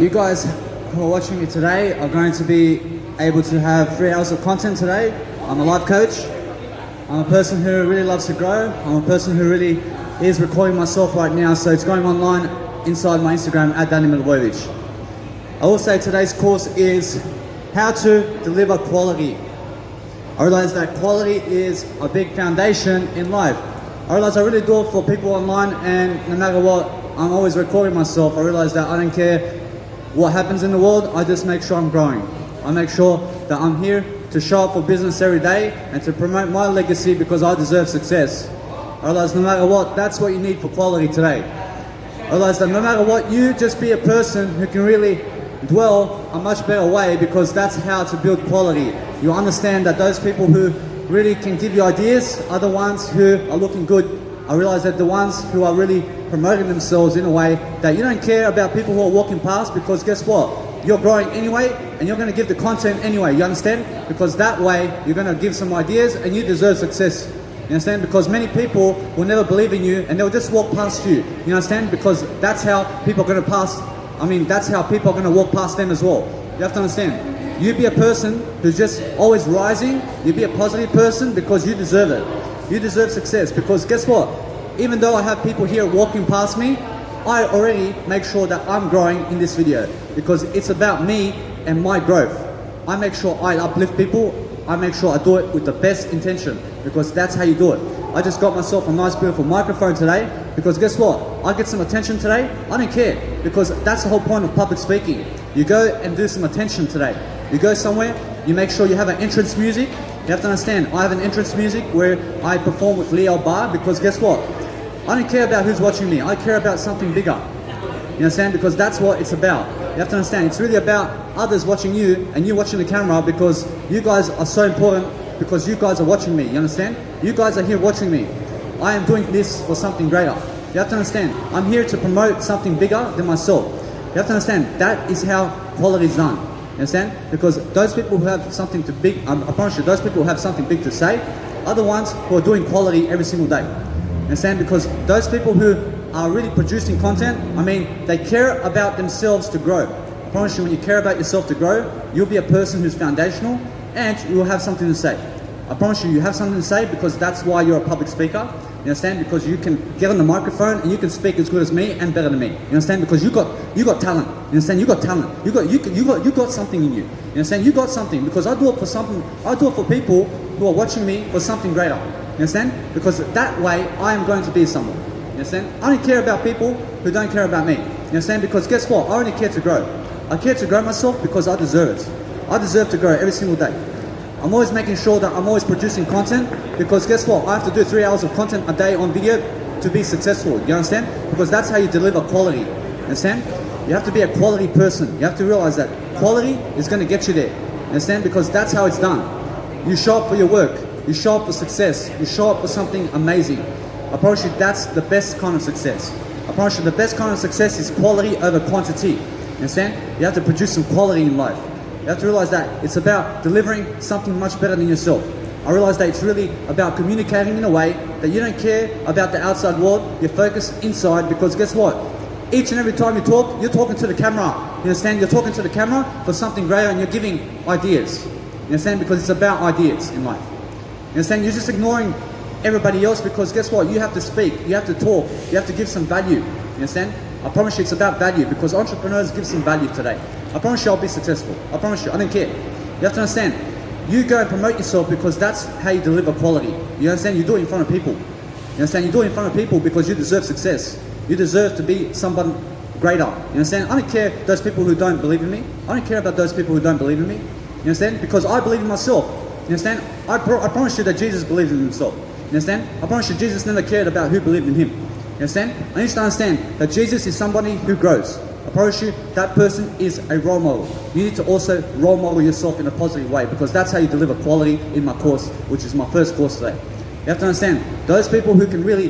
You guys who are watching me today are going to be able to have 3 hours of content today. I'm a life coach. I'm a person who really loves to grow. I'm a person who really is recording myself right now, so it's going online inside my Instagram at Danny Milivojevic. I will say today's course is how to deliver quality. I realize that quality is a big foundation in life. I realize I really do it for people online, and no matter what, I'm always recording myself. I realize that I don't care what happens in the world, I just make sure I'm growing. I make sure that I'm here to show up for business every day and to promote my legacy because I deserve success. I realize no matter what, that's what you need for quality today. I realize that no matter what, you just be a person who can really dwell a much better way, because that's how to build quality. You understand that those people who really can give you ideas are the ones who are looking good. I realize that the ones who are really promoting themselves in a way that you don't care about people who are walking past, because guess what? You're growing anyway, and you're going to give the content anyway, you understand? Because that way, you're going to give some ideas and you deserve success. You understand? Because many people will never believe in you and they'll just walk past you. You understand? Because that's how people are going to that's how people are going to walk past them as well. You have to understand. You be a person who's just always rising. You be a positive person because you deserve it. You deserve success, because guess what? Even though I have people here walking past me, I already make sure that I'm growing in this video, because it's about me and my growth. I make sure I uplift people. I make sure I do it with the best intention, because that's how you do it. I just got myself a nice beautiful microphone today, because guess what? I get some attention today. I don't care, because that's the whole point of public speaking. You go and do some attention today. You go somewhere, you make sure you have an entrance music. You have to understand, I have an entrance music where I perform with Leo Bar, because guess what? I don't care about who's watching me. I care about something bigger. You understand? Because that's what it's about. You have to understand, it's really about others watching you and you watching the camera, because you guys are so important, because you guys are watching me. You understand? You guys are here watching me. I am doing this for something greater. You have to understand, I'm here to promote something bigger than myself. You have to understand, that is how quality is done. You understand? Because those people who have something I promise you, those people who have something big to say are the ones who are doing quality every single day. You understand? Because those people who are really producing content, they care about themselves to grow. I promise you, when you care about yourself to grow, you'll be a person who's foundational and you will have something to say. I promise you have something to say, because that's why you're a public speaker. You understand? Because you can get on the microphone and you can speak as good as me and better than me. You understand? Because you got talent. You understand? You got talent. You got something in you. You understand? You got something, because I do it for something. I do it for people who are watching me for something greater. You understand? Because that way I am going to be someone. You understand? I don't care about people who don't care about me. You understand? Because guess what? I only care to grow. I care to grow myself because I deserve it. I deserve to grow every single day. I'm always making sure that I'm always producing content, because guess what? I have to do 3 hours of content a day on video to be successful. You understand? Because that's how you deliver quality. You understand? You have to be a quality person. You have to realize that quality is going to get you there. You understand? Because that's how it's done. You show up for your work. You show up for success. You show up for something amazing. I promise you that's the best kind of success. I promise you the best kind of success is quality over quantity. You understand? You have to produce some quality in life. You have to realize that it's about delivering something much better than yourself. I realize that it's really about communicating in a way that you don't care about the outside world. You're focused inside, because guess what? Each and every time you talk, you're talking to the camera. You understand? You're talking to the camera for something greater, and you're giving ideas. You understand? Because it's about ideas in life. You understand? You're just ignoring everybody else, because guess what? You have to speak. You have to talk. You have to give some value. You understand? I promise you it's about value, because entrepreneurs give some value today. I promise you I'll be successful. I promise you. I don't care. You have to understand. You go and promote yourself, because that's how you deliver quality. You understand? You do it in front of people. You understand? You do it in front of people because you deserve success. You deserve to be someone greater. You understand? I don't care those people who don't believe in me. I don't care about those people who don't believe in me. You understand? Because I believe in myself. You understand? I promise you that Jesus believes in himself. You understand? I promise you Jesus never cared about who believed in him. You understand? I need you to understand that Jesus is somebody who grows. I promise you that person is a role model. You need to also role model yourself in a positive way, because that's how you deliver quality in my course, which is my first course today. You have to understand, those people who can really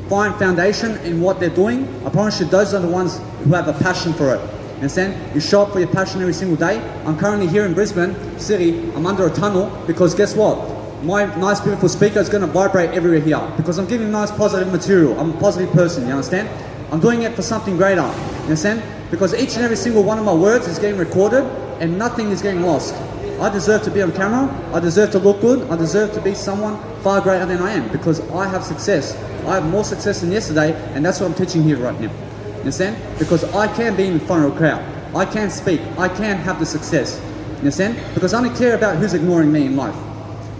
find foundation in what they're doing, I promise you those are the ones who have a passion for it. You understand? You show up for your passion every single day. I'm currently here in Brisbane City. I'm under a tunnel, because guess what? My nice beautiful speaker is going to vibrate everywhere here, because I'm giving nice positive material. I'm a positive person, you understand? I'm doing it for something greater. You understand? Because each and every single one of my words is getting recorded and nothing is getting lost. I deserve to be on camera, I deserve to look good, I deserve to be someone far greater than I am because I have success. I have more success than yesterday, and that's what I'm teaching here right now. You understand? Because I can be in front of a crowd, I can speak, I can have the success. You understand? Because I don't care about who's ignoring me in life.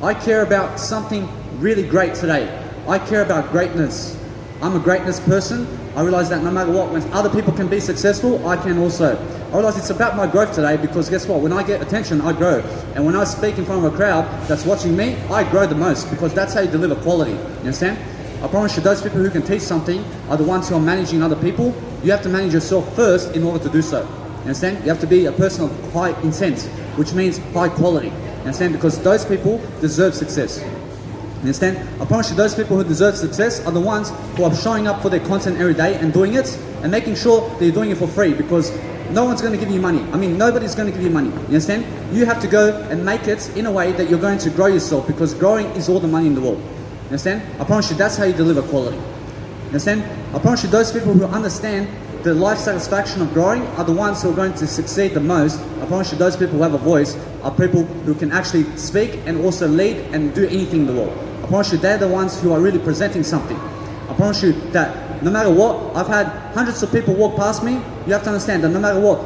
I care about something really great today. I care about greatness. I'm a greatness person. I realize that no matter what, when other people can be successful, I can also. I realize it's about my growth today because guess what? When I get attention, I grow. And when I speak in front of a crowd that's watching me, I grow the most because that's how you deliver quality. You understand? I promise you, those people who can teach something are the ones who are managing other people. You have to manage yourself first in order to do so. You understand? You have to be a person of high intent, which means high quality. You understand? Because those people deserve success. You understand? I promise you, those people who deserve success are the ones who are showing up for their content every day and doing it and making sure that you're doing it for free because no one's going to give you money. I mean, nobody's going to give you money. You understand? You have to go and make it in a way that you're going to grow yourself because growing is all the money in the world. You understand? I promise you, that's how you deliver quality. You understand? I promise you, those people who understand the life satisfaction of growing are the ones who are going to succeed the most. I promise you, those people who have a voice are people who can actually speak and also lead and do anything in the world. I promise you, they're the ones who are really presenting something. I promise you that no matter what, I've had hundreds of people walk past me. You have to understand that no matter what,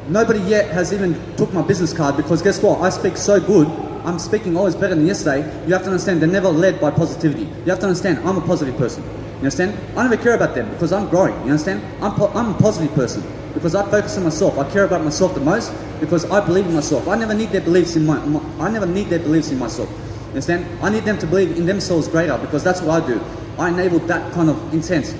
nobody yet has even took my business card because guess what? I speak so good. I'm speaking always better than yesterday. You have to understand they're never led by positivity. You have to understand I'm a positive person. You understand? I never care about them because I'm growing. You understand? I'm a positive person because I focus on myself. I care about myself the most because I believe in myself. I never need their beliefs in I never need their beliefs in myself. You understand? I need them to believe in themselves greater because that's what I do. I enable that kind of intent.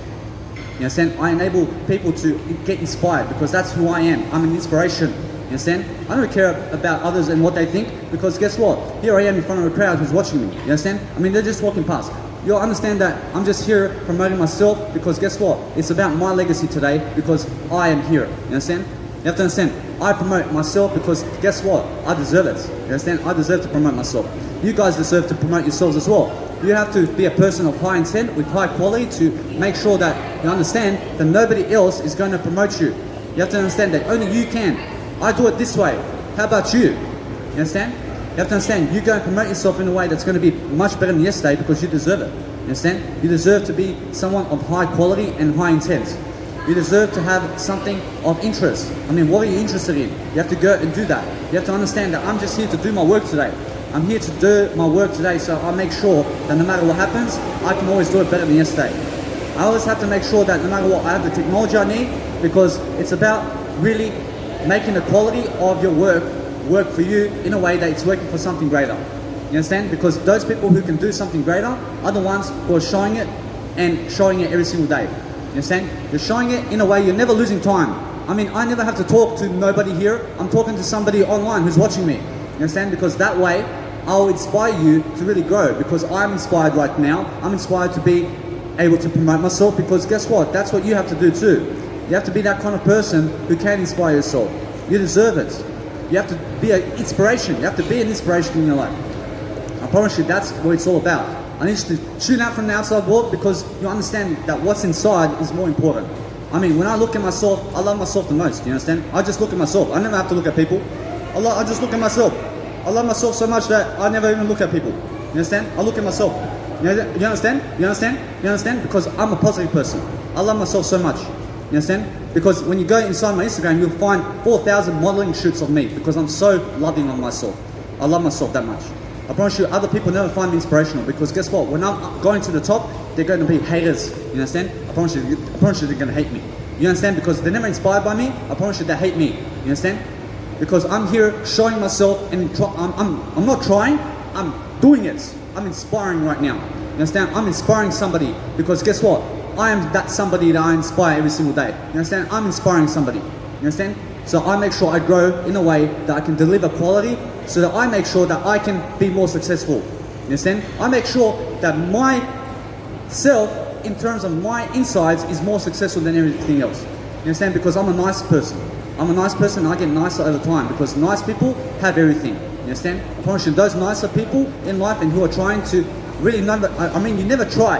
You understand? I enable people to get inspired because that's who I am. I'm an inspiration. You understand? I don't care about others and what they think because guess what? Here I am in front of a crowd who's watching me. You understand? I mean, they're just walking past. You'll understand that I'm just here promoting myself because guess what? It's about my legacy today because I am here. You understand? You have to understand, I promote myself because guess what? I deserve it. You understand? I deserve to promote myself. You guys deserve to promote yourselves as well. You have to be a person of high intent with high quality to make sure that you understand that nobody else is going to promote you. You have to understand that only you can. I do it this way. How about you? You understand? You have to understand, you go and promote yourself in a way that's going to be much better than yesterday because you deserve it. You understand? You deserve to be someone of high quality and high intent. You deserve to have something of interest. I mean, what are you interested in? You have to go and do that. You have to understand that I'm just here to do my work today. I'm here to do my work today so I make sure that no matter what happens, I can always do it better than yesterday. I always have to make sure that no matter what, I have the technology I need because it's about really making the quality of your work for you in a way that it's working for something greater. You understand? Because those people who can do something greater are the ones who are showing it and showing it every single day. You understand? You're showing it in a way you're never losing time. I mean, I never have to talk to nobody here. I'm talking to somebody online who's watching me. You understand? Because that way, I'll inspire you to really grow because I'm inspired right now. I'm inspired to be able to promote myself because guess what? That's what you have to do too. You have to be that kind of person who can inspire yourself. You deserve it. You have to be an inspiration. You have to be an inspiration in your life. I promise you that's what it's all about. I need you to tune out from the outside world because you understand that what's inside is more important. I mean, when I look at myself, I love myself the most. You understand? I just look at myself. I never have to look at people. I just look at myself. I love myself so much that I never even look at people. You understand? I look at myself. You understand? You understand? You understand? Because I'm a positive person. I love myself so much. You understand? Because when you go inside my Instagram, you'll find 4,000 modeling shoots of me because I'm so loving on myself. I love myself that much. I promise you, other people never find me inspirational because guess what? When I'm going to the top, they're going to be haters. You understand? I promise you they're going to hate me. You understand? Because they're never inspired by me. I promise you they hate me. You understand? Because I'm here showing myself and I'm not trying, I'm doing it. I'm inspiring right now. You understand? I'm inspiring somebody because guess what? I am that somebody that I inspire every single day. You understand? I'm inspiring somebody. You understand? So I make sure I grow in a way that I can deliver quality so that I make sure that I can be more successful. You understand? I make sure that myself, in terms of my insides, is more successful than everything else. You understand? Because I'm a nice person. I'm a nice person and I get nicer over time because nice people have everything. You understand? I promise you, those nicer people in life and who are trying to really you never try.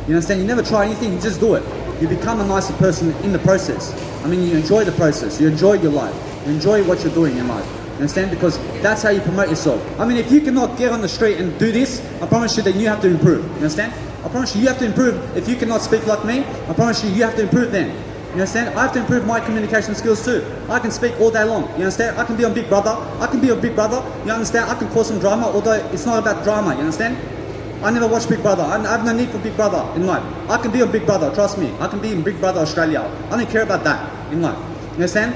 You understand? You never try anything, you just do it. You become a nicer person in the process. I mean, you enjoy the process, you enjoy your life, you enjoy what you're doing in life. You understand? Because that's how you promote yourself. I mean, if you cannot get on the street and do this, I promise you that you have to improve. You understand? I promise you have to improve. If you cannot speak like me, I promise you have to improve then. You understand? I have to improve my communication skills too. I can speak all day long. You understand? I can be on Big Brother. I can be a Big Brother. You understand? I can cause some drama, although it's not about drama. You understand? I never watch Big Brother. I have no need for Big Brother in life. I can be on Big Brother, trust me. I can be in Big Brother Australia. I don't care about that in life. You understand?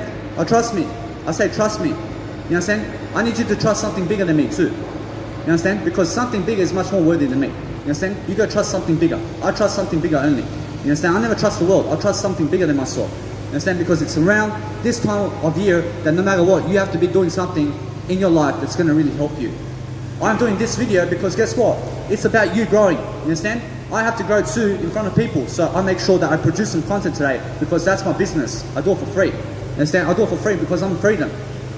Trust me. I say trust me. You understand? I need you to trust something bigger than me too. You understand? Because something bigger is much more worthy than me. You understand? You gotta trust something bigger. I trust something bigger only. You understand? I never trust the world. I trust something bigger than myself. You understand? Because it's around this time of year that no matter what, you have to be doing something in your life that's gonna really help you. I'm doing this video because guess what? It's about you growing. You understand? I have to grow too in front of people, so I make sure that I produce some content today because that's my business. I do it for free. You understand? I do it for free because I'm freedom.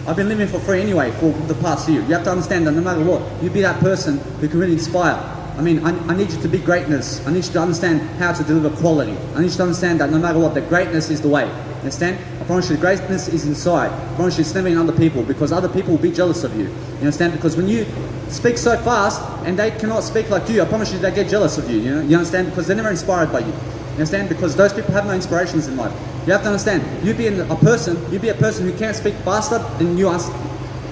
I've been living for free anyway for the past year. You have to understand that no matter what, you be that person who can really inspire. I mean, I need you to be greatness. I need you to understand how to deliver quality. I need you to understand that no matter what, the greatness is the way. You understand? I promise you, the greatness is inside. I promise you, it's never in other people because other people will be jealous of you. You understand? Because when you speak so fast and they cannot speak like you, I promise you they get jealous of you. You understand? Because they're never inspired by you. You understand? Because those people have no inspirations in life. You have to understand, you be a person who can speak faster than you are.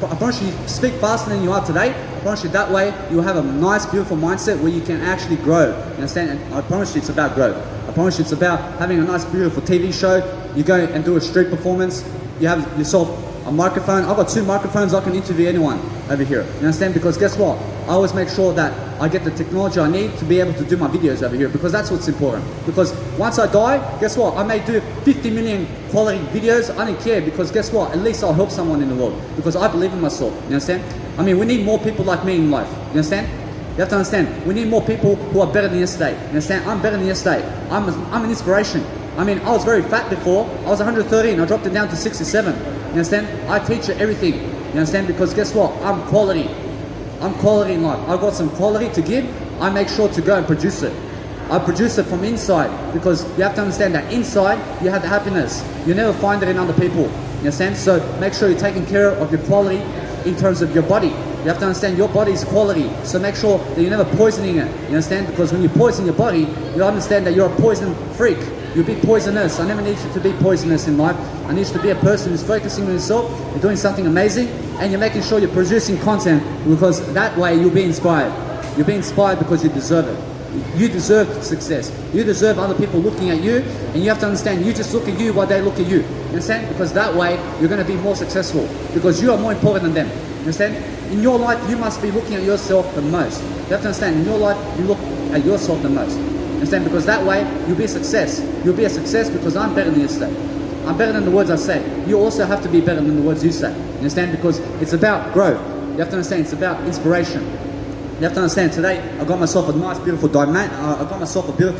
I promise you speak faster than you are today. I promise you that way you'll have a nice, beautiful mindset where you can actually grow. You understand? And I promise you it's about growth. I promise you it's about having a nice, beautiful TV show. You go and do a street performance. You have yourself a microphone. I've got 2 microphones. I can interview anyone over here. You understand? Because guess what? I always make sure that I get the technology I need to be able to do my videos over here because that's what's important. Because once I die, guess what? I may do 50 million quality videos. I don't care because guess what? At least I'll help someone in the world because I believe in myself. You understand? I mean, we need more people like me in life. You understand? You have to understand. We need more people who are better than yesterday. You understand? I'm better than yesterday. I'm an inspiration. I mean, I was very fat before. I was 113. I dropped it down to 67. You understand? I teach you everything. You understand? Because guess what? I'm quality. I'm quality in life. I've got some quality to give. I make sure to go and produce it. I produce it from inside because you have to understand that inside you have the happiness. You never find it in other people. You understand? So make sure you're taking care of your quality in terms of your body. You have to understand your body is quality. So make sure that you're never poisoning it. You understand? Because when you poison your body, you understand that you're a poison freak. You'll be poisonous. I never need you to be poisonous in life. I need you to be a person who's focusing on yourself, you're doing something amazing, and you're making sure you're producing content because that way you'll be inspired. You'll be inspired because you deserve it. You deserve success. You deserve other people looking at you, and you have to understand you just look at you while they look at you. You understand? Because that way you're going to be more successful because you are more important than them. You understand? In your life, you must be looking at yourself the most. You have to understand, in your life, you look at yourself the most. Understand? Because that way you'll be a success. You'll be a success because I'm better than yesterday. I'm better than the words I say. You also have to be better than the words you say. You understand? Because it's about growth. You have to understand it's about inspiration. You have to understand today I got myself a nice beautiful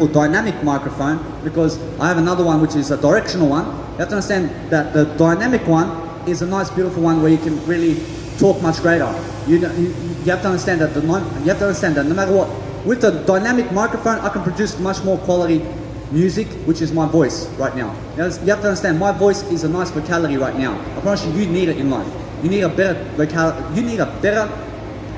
dynamic microphone because I have another one which is a directional one. You have to understand that the dynamic one is a nice beautiful one where you can really talk much greater. You have to understand that no matter what, with the dynamic microphone, I can produce much more quality music, which is my voice right now. You have to understand, my voice is a nice vocality right now. I promise you, you need it in life. You need a better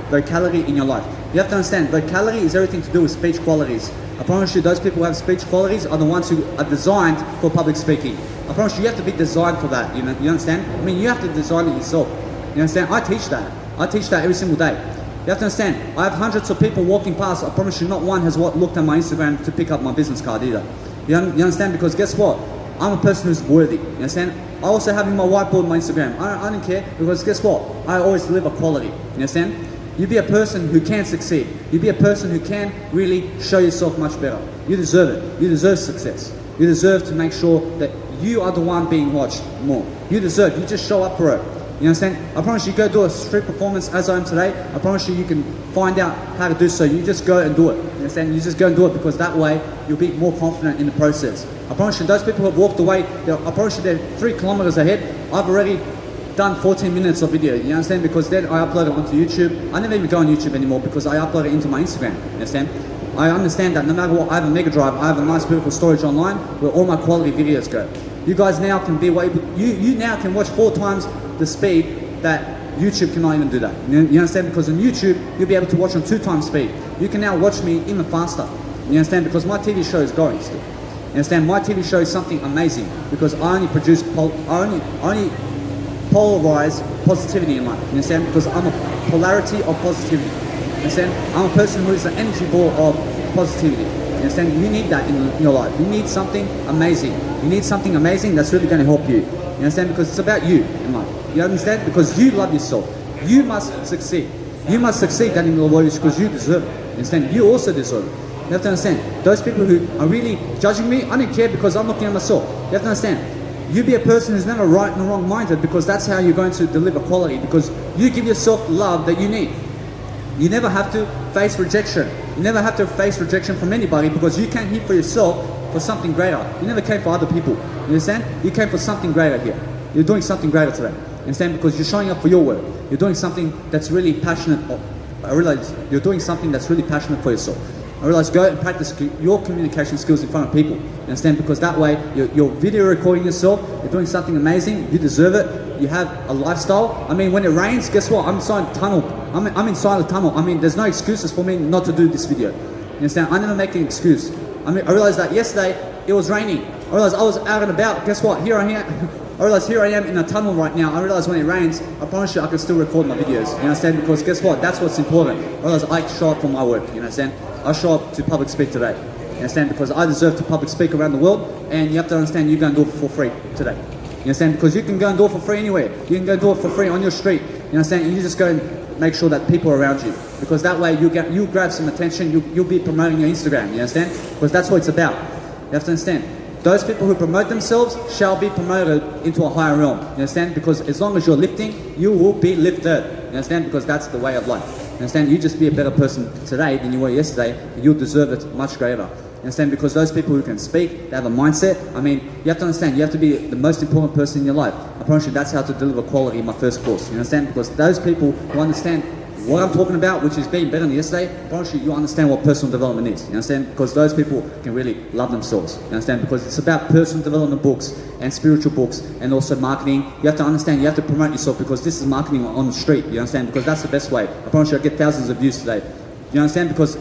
vocality in your life. You have to understand, vocality is everything to do with speech qualities. I promise you, those people who have speech qualities are the ones who are designed for public speaking. I promise you have to be designed for that. You understand? I mean, you have to design it yourself. You understand? I teach that. I teach that every single day. You have to understand, I have hundreds of people walking past. I promise you not one has looked at my Instagram to pick up my business card either. You understand? Because guess what? I'm a person who's worthy. You understand? I also have in my whiteboard my Instagram. I don't care because guess what? I always deliver quality. You understand? You be a person who can succeed. You be a person who can really show yourself much better. You deserve it. You deserve success. You deserve to make sure that you are the one being watched more. You deserve. You just show up for it. You understand? I promise you go do a street performance as I am today. I promise you can find out how to do so. You just go and do it. You understand? You just go and do it because that way you'll be more confident in the process. I promise you those people who have walked away, I promise you they're 3 kilometers ahead. I've already done 14 minutes of video. You understand? Because then I upload it onto YouTube. I never even go on YouTube anymore because I upload it into my Instagram. You understand? I understand that no matter what, I have a mega drive. I have a nice beautiful storage online where all my quality videos go. You guys now can be able, you now can watch 4 times the speed that YouTube cannot even do that. You understand? Because on YouTube, you'll be able to watch on 2 times speed. You can now watch me even faster. You understand? Because my TV show is growing still. You understand? My TV show is something amazing because I only produce, I only polarize positivity in life. You understand? Because I'm a polarity of positivity. You understand? I'm a person who is an energy ball of positivity. You understand? You need that in your life. You need something amazing. You need something amazing that's really going to help you. You understand? Because it's about you in life. You understand? Because you love yourself. You must succeed. You must succeed, Danny Milivojevic, because you deserve it. You understand? You also deserve it. You have to understand. Those people who are really judging me, I don't care because I'm looking at myself. You have to understand. You be a person who's never right and wrong minded because that's how you're going to deliver quality, because you give yourself the love that you need. You never have to face rejection. You never have to face rejection from anybody because you came here for yourself for something greater. You never came for other people. You understand? You came for something greater here. You're doing something greater today. You understand? Because you're showing up for your work. You're doing something that's really passionate. I realize you're doing something that's really passionate for yourself. I realize go and practice your communication skills in front of people. You understand? Because that way you're video recording yourself. You're doing something amazing. You deserve it. You have a lifestyle. I mean, when it rains, guess what? I'm inside the tunnel. I'm inside the tunnel. I mean, there's no excuses for me not to do this video. You understand? I never make an excuse. I mean, I realized that yesterday it was raining. I realized I was out and about. Guess what? Here I am. I realize here I am in a tunnel right now. I realize when it rains, I promise you I can still record my videos. You understand? Because guess what? That's what's important. I realize I show up for my work. You understand? I show up to public speak today. You understand? Because I deserve to public speak around the world, and you have to understand you're going to do it for free today. You understand? Because you can go and do it for free anywhere. You can go do it for free on your street. You understand? And you just go and make sure that people are around you. Because that way you grab some attention, you'll be promoting your Instagram. You understand? Because that's what it's about. You have to understand. Those people who promote themselves shall be promoted into a higher realm. You understand? Because as long as you're lifting, you will be lifted. You understand? Because that's the way of life. You understand? You just be a better person today than you were yesterday, and you'll deserve it much greater. You understand? Because those people who can speak, they have a mindset. I mean, you have to understand, you have to be the most important person in your life. I promise you that's how to deliver quality in my first course. You understand? Because those people who understand what I'm talking about, which is being better than yesterday, I promise you understand what personal development is. You understand? Because those people can really love themselves. You understand? Because it's about personal development books and spiritual books and also marketing. You have to understand, you have to promote yourself because this is marketing on the street. You understand? Because that's the best way. I promise you I get thousands of views today. You understand? Because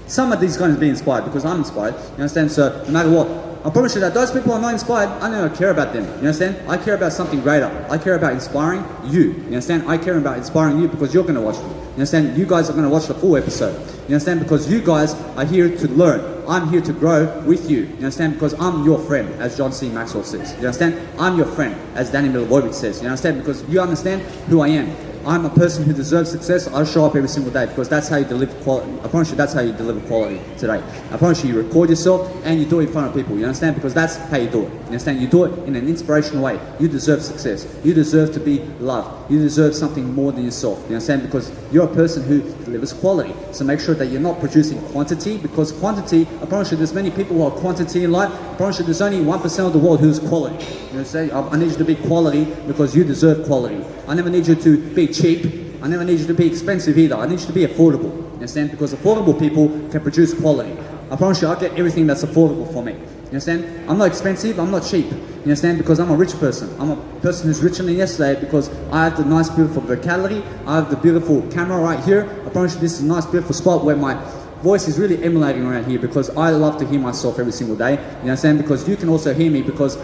some of these guys are being inspired because I'm inspired. You understand? So no matter what, I promise you that those people who are not inspired, I don't care about them. You understand? I care about something greater. I care about inspiring you. You understand? I care about inspiring you because you're going to watch me. You understand? You guys are going to watch the full episode. You understand? Because you guys are here to learn. I'm here to grow with you. You understand? Because I'm your friend, as John C. Maxwell says. You understand? I'm your friend, as Danny Milivojevic says. You understand? Because you understand who I am. I'm a person who deserves success. I show up every single day because that's how you deliver quality. I promise you that's how you deliver quality today. I promise you record yourself and you do it in front of people. You understand? Because that's how you do it. You understand? You do it in an inspirational way. You deserve success. You deserve to be loved. You deserve something more than yourself. You understand? Because you're a person who delivers quality. So make sure that you're not producing quantity, because quantity, I promise you there's many people who are quantity in life. I promise you there's only 1% of the world who's quality. You understand? I need you to be quality because you deserve quality. I never need you to be cheap. I never need you to be expensive either. I need you to be affordable. You understand? Because affordable people can produce quality. I promise you I get everything that's affordable for me. You understand? I'm not expensive, I'm not cheap. You understand? Because I'm a rich person. I'm a person who's richer than yesterday because I have the nice beautiful vocabulary. I have the beautiful camera right here. I promise you this is a nice beautiful spot where my voice is really emulating around here because I love to hear myself every single day. You understand? Because you can also hear me because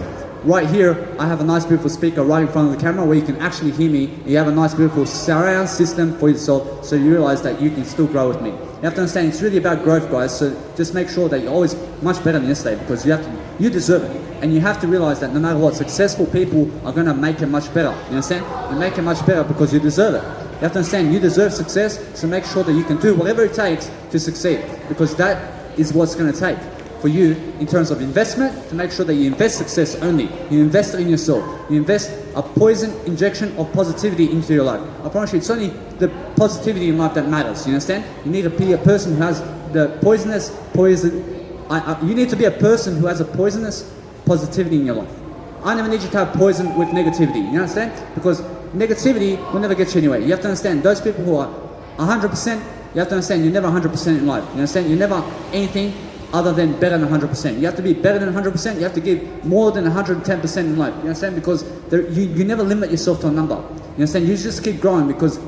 right here, I have a nice beautiful speaker right in front of the camera where you can actually hear me. You have a nice beautiful surround system for yourself so you realize that you can still grow with me. You have to understand it's really about growth, guys, so just make sure that you're always much better than yesterday because you deserve it. And you have to realize that no matter what, successful people are going to make it much better. You understand? You make it much better because you deserve it. You have to understand you deserve success, so make sure that you can do whatever it takes to succeed because that is what's going to take for you in terms of investment, to make sure that you invest success only. You invest in yourself. You invest a poison injection of positivity into your life. I promise you, it's only the positivity in life that matters. You understand? You need to be a person who has the you need to be a person who has a poisonous positivity in your life. I never need you to have poison with negativity. You understand? Because negativity will never get you anywhere. You have to understand, those people who are 100%, you have to understand you're never 100% in life. You understand? You're never anything other than better than 100%. You have to be better than 100%. You have to give more than 110% in life. You understand? Because you never limit yourself to a number. You understand? You just keep growing because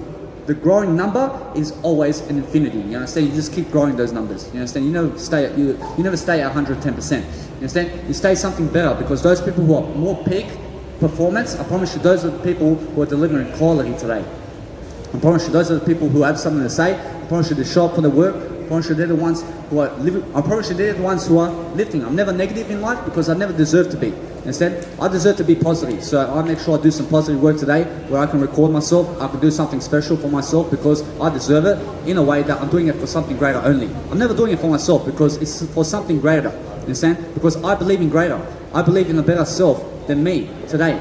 the growing number is always an infinity. You understand? You just keep growing those numbers. You understand? You never stay at 110%. You understand? You stay something better because those people who are more peak performance, I promise you, those are the people who are delivering quality today. I promise you, those are the people who have something to say. I promise you, they show up for their work. I promise you, they're the ones who are living. I promise you, they're the ones who are lifting. I'm never negative in life because I never deserve to be. Instead, I deserve to be positive. So I make sure I do some positive work today where I can record myself. I can do something special for myself because I deserve it in a way that I'm doing it for something greater only. I'm never doing it for myself because it's for something greater. Understand? Because I believe in greater. I believe in a better self than me today.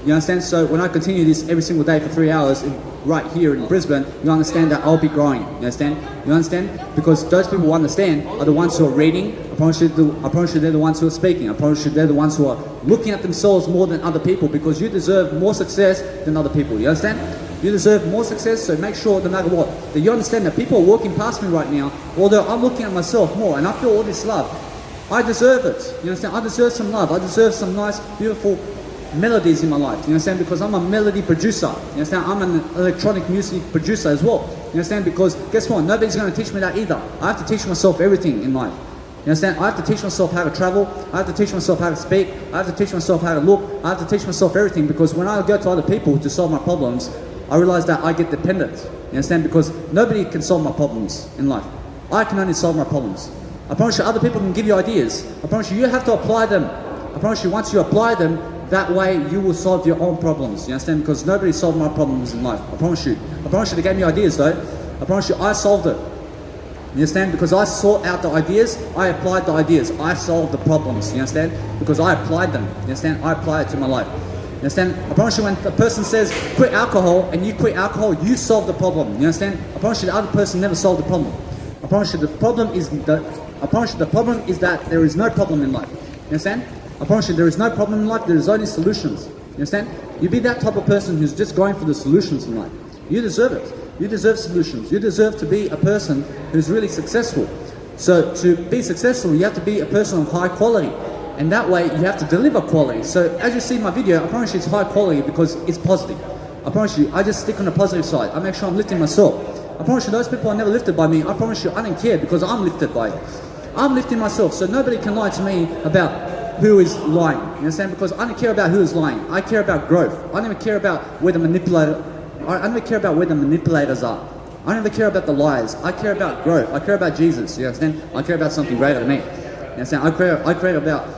You understand? So when I continue this every single day for 3 hours right here in Brisbane, you understand that I'll be growing. You understand? You understand? Because those people who understand are the ones who are reading. I promise you they're the ones who are speaking. I promise you they're the ones who are looking at themselves more than other people because you deserve more success than other people. You understand? You deserve more success, so make sure no matter what, that you understand that people are walking past me right now, although I'm looking at myself more and I feel all this love. I deserve it. You understand? I deserve some love. I deserve some nice, beautiful melodies in my life. You understand? Because I'm a melody producer. You understand? I'm an electronic music producer as well. You understand? Because guess what? Nobody's going to teach me that either. I have to teach myself everything in life. You understand? I have to teach myself how to travel. I have to teach myself how to speak. I have to teach myself how to look. I have to teach myself everything because when I go to other people to solve my problems, I realize that I get dependent. You understand? Because nobody can solve my problems in life. I can only solve my problems. I promise you, other people can give you ideas. I promise you have to apply them. I promise you, once you apply them, that way you will solve your own problems. You understand? Because nobody solved my problems in life. I promise you. I promise you they gave me ideas though. I promise you I solved it. You understand? Because I sought out the ideas, I applied the ideas. I solved the problems. You understand? Because I applied them. You understand? I applied it to my life. You understand? I promise you when a person says quit alcohol and you quit alcohol, you solve the problem. You understand? I promise you the other person never solved the problem. I promise you the problem is that there is no problem in life. You understand? I promise you there is no problem in life, there is only solutions. You understand? You be that type of person who's just going for the solutions in life. You deserve it. You deserve solutions. You deserve to be a person who's really successful. So to be successful, you have to be a person of high quality. And that way you have to deliver quality. So as you see in my video, I promise you it's high quality because it's positive. I promise you, I just stick on the positive side. I make sure I'm lifting myself. I promise you those people are never lifted by me. I promise you I don't care because I'm lifted by it. I'm lifting myself, so nobody can lie to me about who is lying. You understand? Because I don't care about who is lying. I care about growth. I never care about where the I never care about where the manipulators are. I never care about the liars. I care about growth. I care about Jesus. You understand? I care about something greater than me. You understand? I care about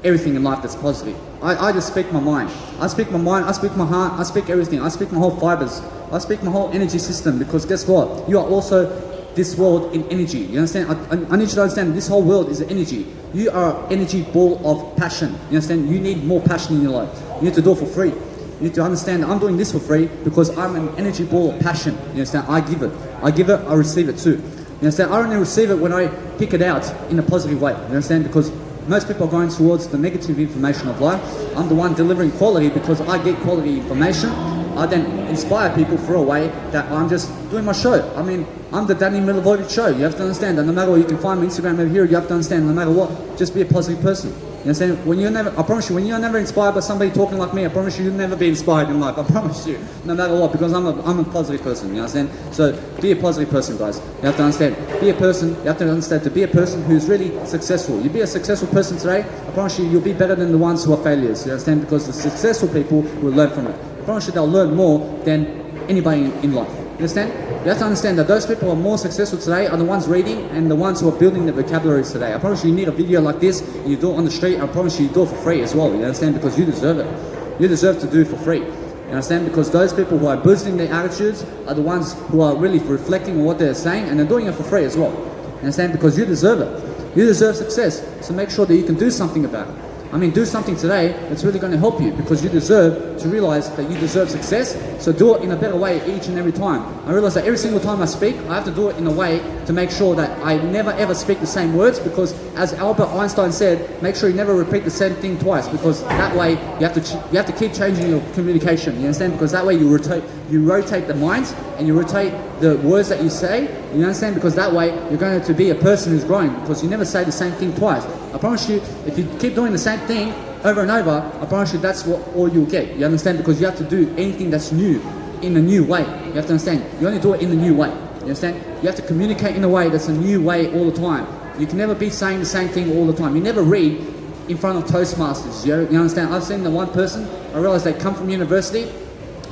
everything in life that's positive. I just speak my mind. I speak my mind. I speak my heart. I speak everything. I speak my whole fibers. I speak my whole energy system because guess what? You are also this world in energy. You understand? I need you to understand this whole world is energy. You are an energy ball of passion. You understand? You need more passion in your life. You need to do it for free. You need to understand that I'm doing this for free because I'm an energy ball of passion. You understand? I give it. I receive it too. You understand? I only receive it when I pick it out in a positive way. You understand? Because most people are going towards the negative information of life. I'm the one delivering quality because I get quality information. I then inspire people through a way that I'm just doing my show. I mean, I'm the Danny Milivojevic show. You have to understand that no matter what, you can find my Instagram over here. You have to understand no matter what, just be a positive person. You understand? When you're never, I promise you, when you're never inspired by somebody talking like me, I promise you, you'll never be inspired in life. I promise you, no matter what, because I'm a positive person. You understand? So be a positive person, guys. You have to understand. Be a person. You have to understand to be a person who's really successful. You be a successful person today. I promise you, you'll be better than the ones who are failures. You understand? Because the successful people will learn from it. I promise you, they'll learn more than anybody in life. You understand? You have to understand that those people who are more successful today are the ones reading and the ones who are building their vocabularies today. I promise you need a video like this, you do it on the street, I promise you do it for free as well. You understand? Because you deserve it. You deserve to do it for free. You understand? Because those people who are boosting their attitudes are the ones who are really reflecting on what they're saying and they're doing it for free as well. You understand? Because you deserve it. You deserve success. So make sure that you can do something about it. I mean, do something today that's really going to help you, because you deserve to realize that you deserve success. So do it in a better way each and every time. I realize that every single time I speak, I have to do it in a way to make sure that I never ever speak the same words, because as Albert Einstein said, make sure you never repeat the same thing twice, because that way you have to keep changing your communication. You understand? Because that way you rotate the minds and you rotate the words that you say. You understand? Because that way you're going to be a person who's growing, because you never say the same thing twice. I promise you, if you keep doing the same thing over and over, I promise you that's what all you'll get. You understand? Because you have to do anything that's new in a new way. You have to understand. You only do it in a new way. You understand? You have to communicate in a way that's a new way all the time. You can never be saying the same thing all the time. You never read in front of Toastmasters. You understand? I've seen the one person, I realized they come from university,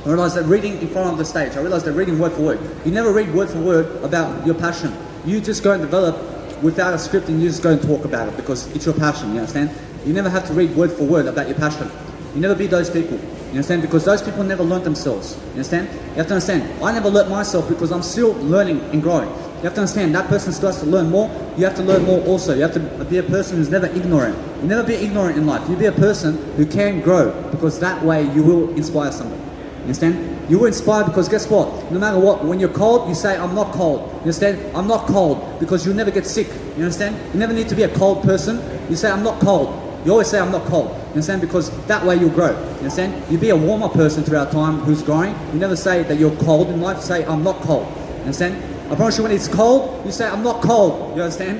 I realized they're reading in front of the stage. I realized they're reading word for word. You never read word for word about your passion. You just go and develop without a script, and you just go and talk about it because it's your passion, you understand? You never have to read word for word about your passion. You never be those people, you understand? Because those people never learned themselves, you understand? You have to understand, I never learnt myself because I'm still learning and growing. You have to understand, that person still has to learn more. You have to learn more also. You have to be a person who's never ignorant. You never be ignorant in life. You be a person who can grow, because that way you will inspire somebody. You understand? You will inspire, because guess what? No matter what, when you're cold, you say, I'm not cold. You understand? I'm not cold, because you'll never get sick. You understand? You never need to be a cold person. You say, I'm not cold. You always say, I'm not cold. You understand? Because that way you'll grow. You understand? You be a warmer person throughout time who's growing. You never say that you're cold in life. Say, I'm not cold. You understand? I promise you, when it's cold, you say, I'm not cold. You understand?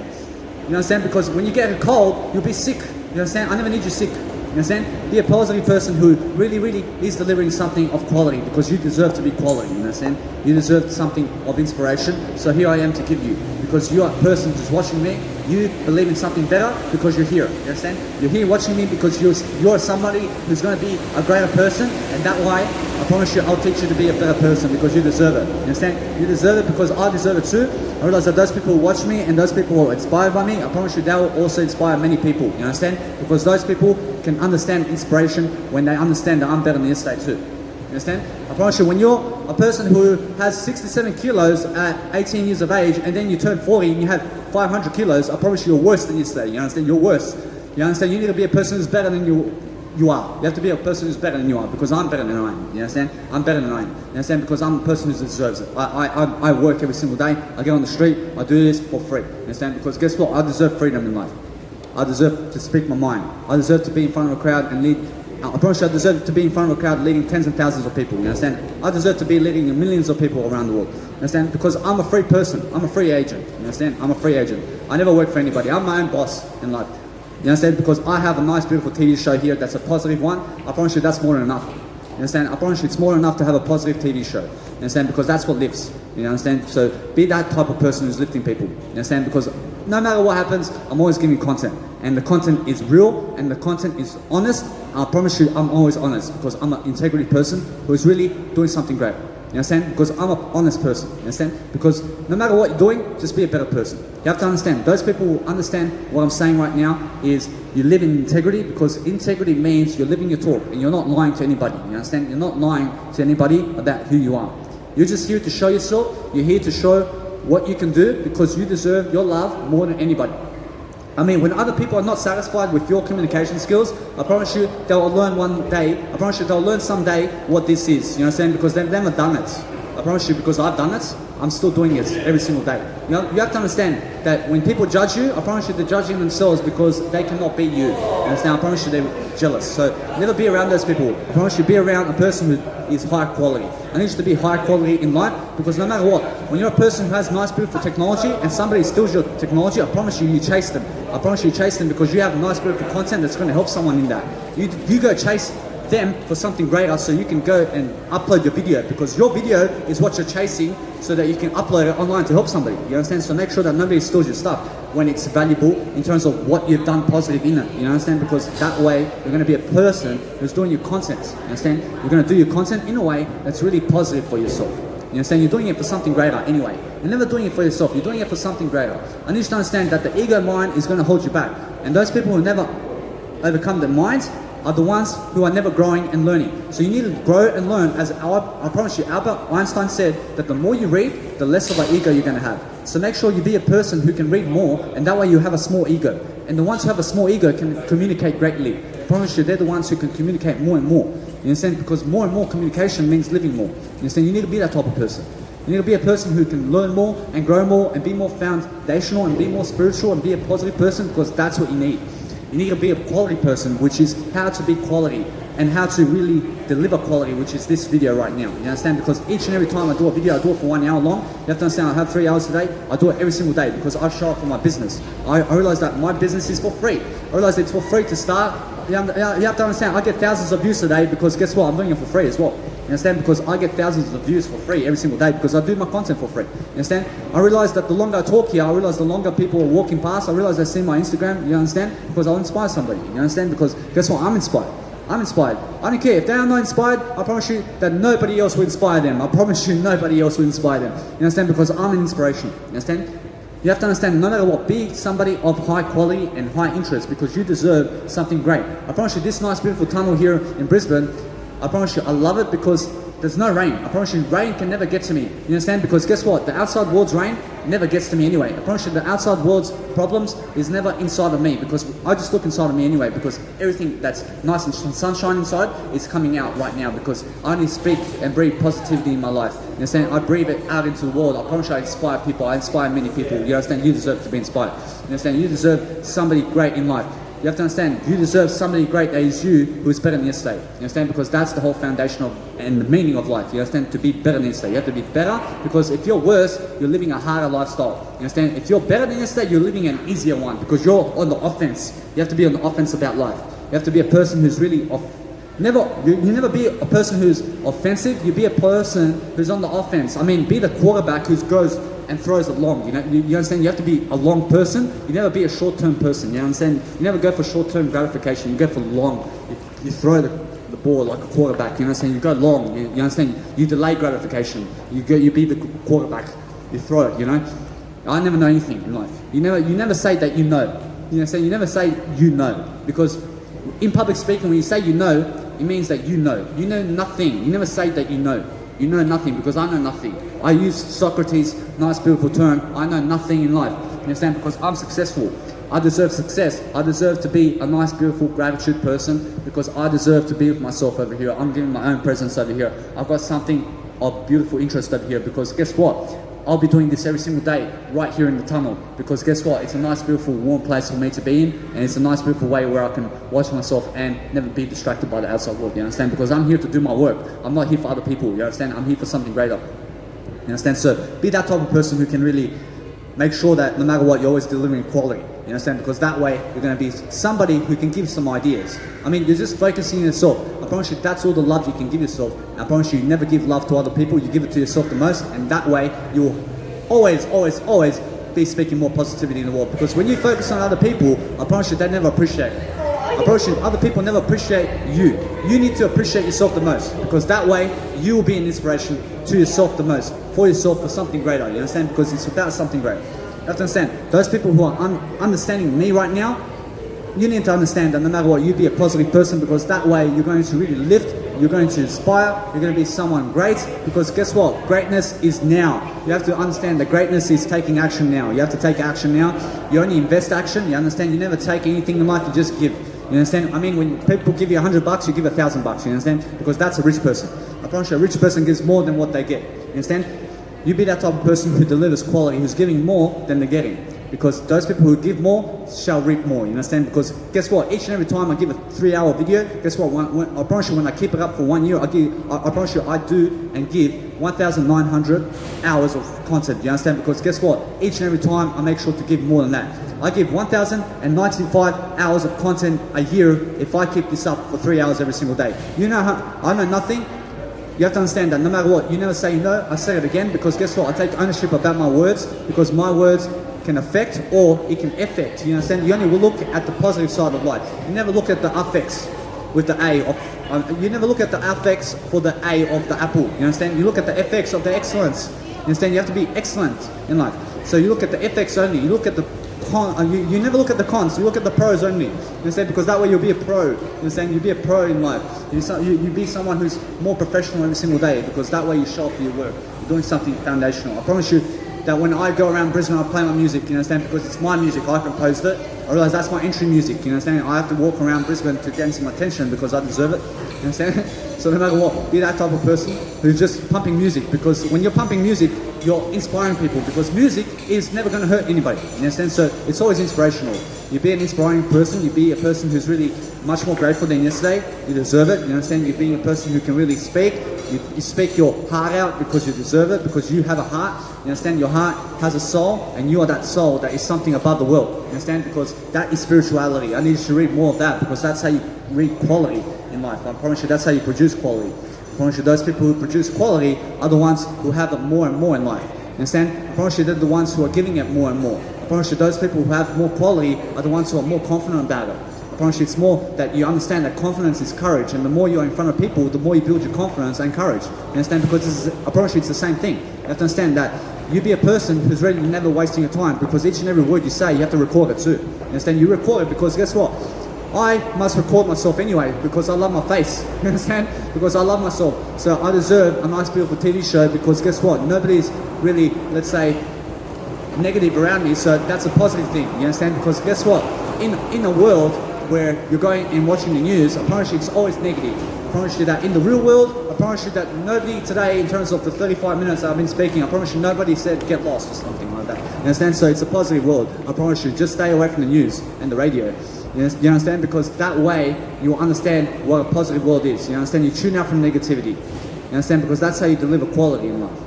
You understand? Because when you get a cold, you'll be sick. You understand? I never need you sick. You understand? Be a positive person who really, really is delivering something of quality, because you deserve to be quality. You understand? You deserve something of inspiration. So here I am to give you, because you are a person who's watching me. You believe in something better because you're here. You understand? You're here watching me because you're somebody who's going to be a greater person, and that way, I promise you, I'll teach you to be a better person, because you deserve it. You understand? You deserve it because I deserve it too. I realize that those people who watch me and those people who are inspired by me, I promise you, they will also inspire many people. You understand? Because those people can understand inspiration when they understand that I'm better than yesterday too. You understand? I promise you, when you're a person who has 67 kilos at 18 years of age, and then you turn 40 and you have 500 kilos, I promise you, you're worse than yesterday. You understand? You're worse. You understand? You need to be a person who's better than you are. You have to be a person who's better than you are, because I'm better than I am. You understand? I'm better than I am. You understand? Because I'm a person who deserves it. I work every single day. I get on the street. I do this for free. You understand? Because guess what? I deserve freedom in life. I deserve to speak my mind. I deserve to be in front of a crowd and lead. I promise you, I deserve to be in front of a crowd leading tens and thousands of people. You understand? I deserve to be leading millions of people around the world. You understand? Because I'm a free person. I'm a free agent. You understand? I'm a free agent. I never work for anybody. I'm my own boss in life. You understand? Because I have a nice, beautiful TV show here that's a positive one. I promise you, that's more than enough. You understand? I promise you, it's more than enough to have a positive TV show. You understand? Because that's what lifts. You understand? So be that type of person who's lifting people. You understand? Because no matter what happens, I'm always giving content. And the content is real, and the content is honest. I promise you, I'm always honest, because I'm an integrity person who is really doing something great. You understand? Because I'm an honest person. You understand? Because no matter what you're doing, just be a better person. You have to understand. Those people who understand what I'm saying right now is you live in integrity, because integrity means you're living your talk and you're not lying to anybody. You understand? You're not lying to anybody about who you are. You're just here to show yourself. You're here to show what you can do, because you deserve your love more than anybody. I mean, when other people are not satisfied with your communication skills, I promise you, they'll learn one day. I promise you, they'll learn someday what this is. You understand? Because they've never done it. I promise you, because I've done it, I'm still doing it every single day. You know, you have to understand that when people judge you, I promise you, they're judging themselves because they cannot be you. You understand? I promise you, they're jealous. So never be around those people. I promise you, be around a person who is high quality. I need you to be high quality in life, because no matter what, when you're a person who has nice, beautiful technology and somebody steals your technology, I promise you, you chase them. I promise you chase them, because you have nice, beautiful content that's going to help someone in that. You go chase them for something greater, so you can go and upload your video, because your video is what you're chasing, so that you can upload it online to help somebody. You understand? So make sure that nobody steals your stuff when it's valuable in terms of what you've done positive in it. You understand? Because that way you're going to be a person who's doing your content. You understand? You're going to do your content in a way that's really positive for yourself. You understand? You're doing it for something greater anyway. You're never doing it for yourself. You're doing it for something greater. I need you to understand that the ego mind is going to hold you back. And those people who never overcome their minds, are the ones who are never growing and learning. So you need to grow and learn. As I promise you, Albert Einstein said that the more you read, the less of an ego you're going to have. So make sure you be a person who can read more, and that way you have a small ego. And the ones who have a small ego can communicate greatly. I promise you, they're the ones who can communicate more and more. You understand? Because more and more communication means living more. You understand? You need to be that type of person. You need to be a person who can learn more and grow more and be more foundational and be more spiritual and be a positive person, because that's what you need. You need to be a quality person, which is how to be quality and how to really deliver quality, which is this video right now. You understand? Because each and every time I do a video, I do it for 1 hour long. You have to understand, I have 3 hours a day. I do it every single day because I show up for my business. I realize that my business is for free. I realize it's for free to start. You have to understand, I get thousands of views today because guess what? I'm doing it for free as well. You understand? Because I get thousands of views for free every single day because I do my content for free. You understand? I realize that the longer I talk here, I realize the longer people are walking past. I realize they see my Instagram. You understand? Because I'll inspire somebody. You understand? Because guess what? I'm inspired. I'm inspired. I don't care. If they are not inspired, I promise you that nobody else will inspire them. I promise you nobody else will inspire them. You understand? Because I'm an inspiration. You understand? You have to understand, no matter what, be somebody of high quality and high interest because you deserve something great. I promise you, this nice, beautiful tunnel here in Brisbane, I promise you, I love it because there's no rain. I promise you, rain can never get to me. You understand? Because guess what? The outside world's rain never gets to me anyway. I promise you, the outside world's problems is never inside of me because I just look inside of me anyway because everything that's nice and sunshine inside is coming out right now because I only speak and breathe positivity in my life. You understand? I breathe it out into the world. I promise you, I inspire people. I inspire many people. You understand? You deserve to be inspired. You understand? You deserve somebody great in life. You have to understand, you deserve somebody great that is you who is better than yesterday. You understand? Because that's the whole foundation of and the meaning of life. You understand? To be better than yesterday. You have to be better because if you're worse, you're living a harder lifestyle. You understand? If you're better than yesterday, you're living an easier one because you're on the offense. You have to be on the offense about life. You have to be a person who's really you never be a person who's offensive. You be a person who's on the offense. I mean, be the quarterback who goes and throws it long. You know, you understand? You have to be a long person. You never be a short-term person. You understand? You never go for short-term gratification. You go for long. You throw the ball like a quarterback. You understand? You go long. You understand? You delay gratification. You be the quarterback. You throw it. You know. I never know anything in life. You never say that you know. You understand? You never say you know because in public speaking, when you say you know, it means that you know. You know nothing. You never say that you know. You know nothing because I know nothing. I use Socrates' nice beautiful term, I know nothing in life. You understand? Because I'm successful. I deserve success. I deserve to be a nice beautiful gratitude person because I deserve to be with myself over here. I'm giving my own presence over here. I've got something of beautiful interest over here because guess what? I'll be doing this every single day right here in the tunnel because guess what? It's a nice, beautiful, warm place for me to be in and it's a nice, beautiful way where I can watch myself and never be distracted by the outside world, you understand? Because I'm here to do my work. I'm not here for other people, you understand? I'm here for something greater, you understand? So be that type of person who can really make sure that no matter what, you're always delivering quality, you understand? Because that way, you're going to be somebody who can give some ideas. I mean, you're just focusing on yourself. I promise you, that's all the love you can give yourself. I promise you, you never give love to other people, you give it to yourself the most, and that way, you'll always be speaking more positivity in the world. Because when you focus on other people, I promise you, they never appreciate it. I promise you, other people never appreciate you. You need to appreciate yourself the most, because that way, you will be an inspiration to yourself the most, for yourself, for something greater, you understand? Because it's about something great. You have to understand, those people who are understanding me right now, you need to understand that no matter what, you be a positive person because that way you're going to really lift, you're going to inspire, you're going to be someone great because guess what? Greatness is now. You have to understand that greatness is taking action now. You have to take action now. You only invest action, you understand? You never take anything in life, you just give. You understand? I mean, when people give you $100, you give $1,000, you understand? Because that's a rich person. I promise you, a rich person gives more than what they get. You understand? You be that type of person who delivers quality, who's giving more than they're getting. Because those people who give more shall reap more, you understand? Because guess what? Each and every time I give a 3-hour video, guess what? I promise you, when I keep it up for 1 year, I promise you, I do and give 1,900 hours of content, you understand? Because guess what? Each and every time I make sure to give more than that. I give 1,095 hours of content a year if I keep this up for 3 hours every single day. You know how, I know nothing. You have to understand that no matter what, you never say no, I say it again because guess what? I take ownership about my words because my words can affect or it can affect, you understand? You only will look at the positive side of life. You never look at the affects with the A of, you never look at the affects for the A of the apple, you understand? You look at the effects of the excellence, you understand? You have to be excellent in life. So you look at the effects only, you look at the you never look at the cons. You look at the pros only. You understand? Because that way you'll be a pro. You understand? You'll be a pro in life. You be someone who's more professional every single day. Because that way you show up for your work. You're doing something foundational. I promise you that when I go around Brisbane, I play my music. You understand? Because it's my music. I composed it. I realize that's my entry music. You understand? I have to walk around Brisbane to gain some attention because I deserve it. You understand? So no matter what, be that type of person who's just pumping music, because when you're pumping music, you're inspiring people, because music is never going to hurt anybody. You understand? So it's always inspirational. You be an inspiring person, you be a person who's really much more grateful than yesterday. You deserve it. You understand? You're being a person who can really speak. You speak your heart out because you deserve it, because you have a heart. You understand? Your heart has a soul, and you are that soul that is something above the world. You understand? Because that is spirituality. I need you to read more of that, because that's how you read quality in life. I promise you that's how you produce quality. I promise you those people who produce quality are the ones who have it more and more in life. You understand? I promise you they're the ones who are giving it more and more. I promise you those people who have more quality are the ones who are more confident about it. I promise you it's more that you understand that confidence is courage, and the more you're in front of people, the more you build your confidence and courage. You understand? Because I promise you it's the same thing. You have to understand that you be a person who's ready to never wasting your time, because each and every word you say, you have to record it too. You understand? You record it because guess what? I must record myself anyway, because I love my face. You understand? Because I love myself. So I deserve a nice beautiful TV show, because guess what? Nobody's really, let's say, negative around me, so that's a positive thing. You understand? Because guess what? In a world where you're going and watching the news, I promise you it's always negative. I promise you that in the real world, I promise you that nobody today, in terms of the 35 minutes I've been speaking, I promise you nobody said get lost or something like that. You understand? So it's a positive world. I promise you, just stay away from the news and the radio. You understand? Because that way you'll understand what a positive world is. You understand? You tune out from negativity. You understand? Because that's how you deliver quality in life.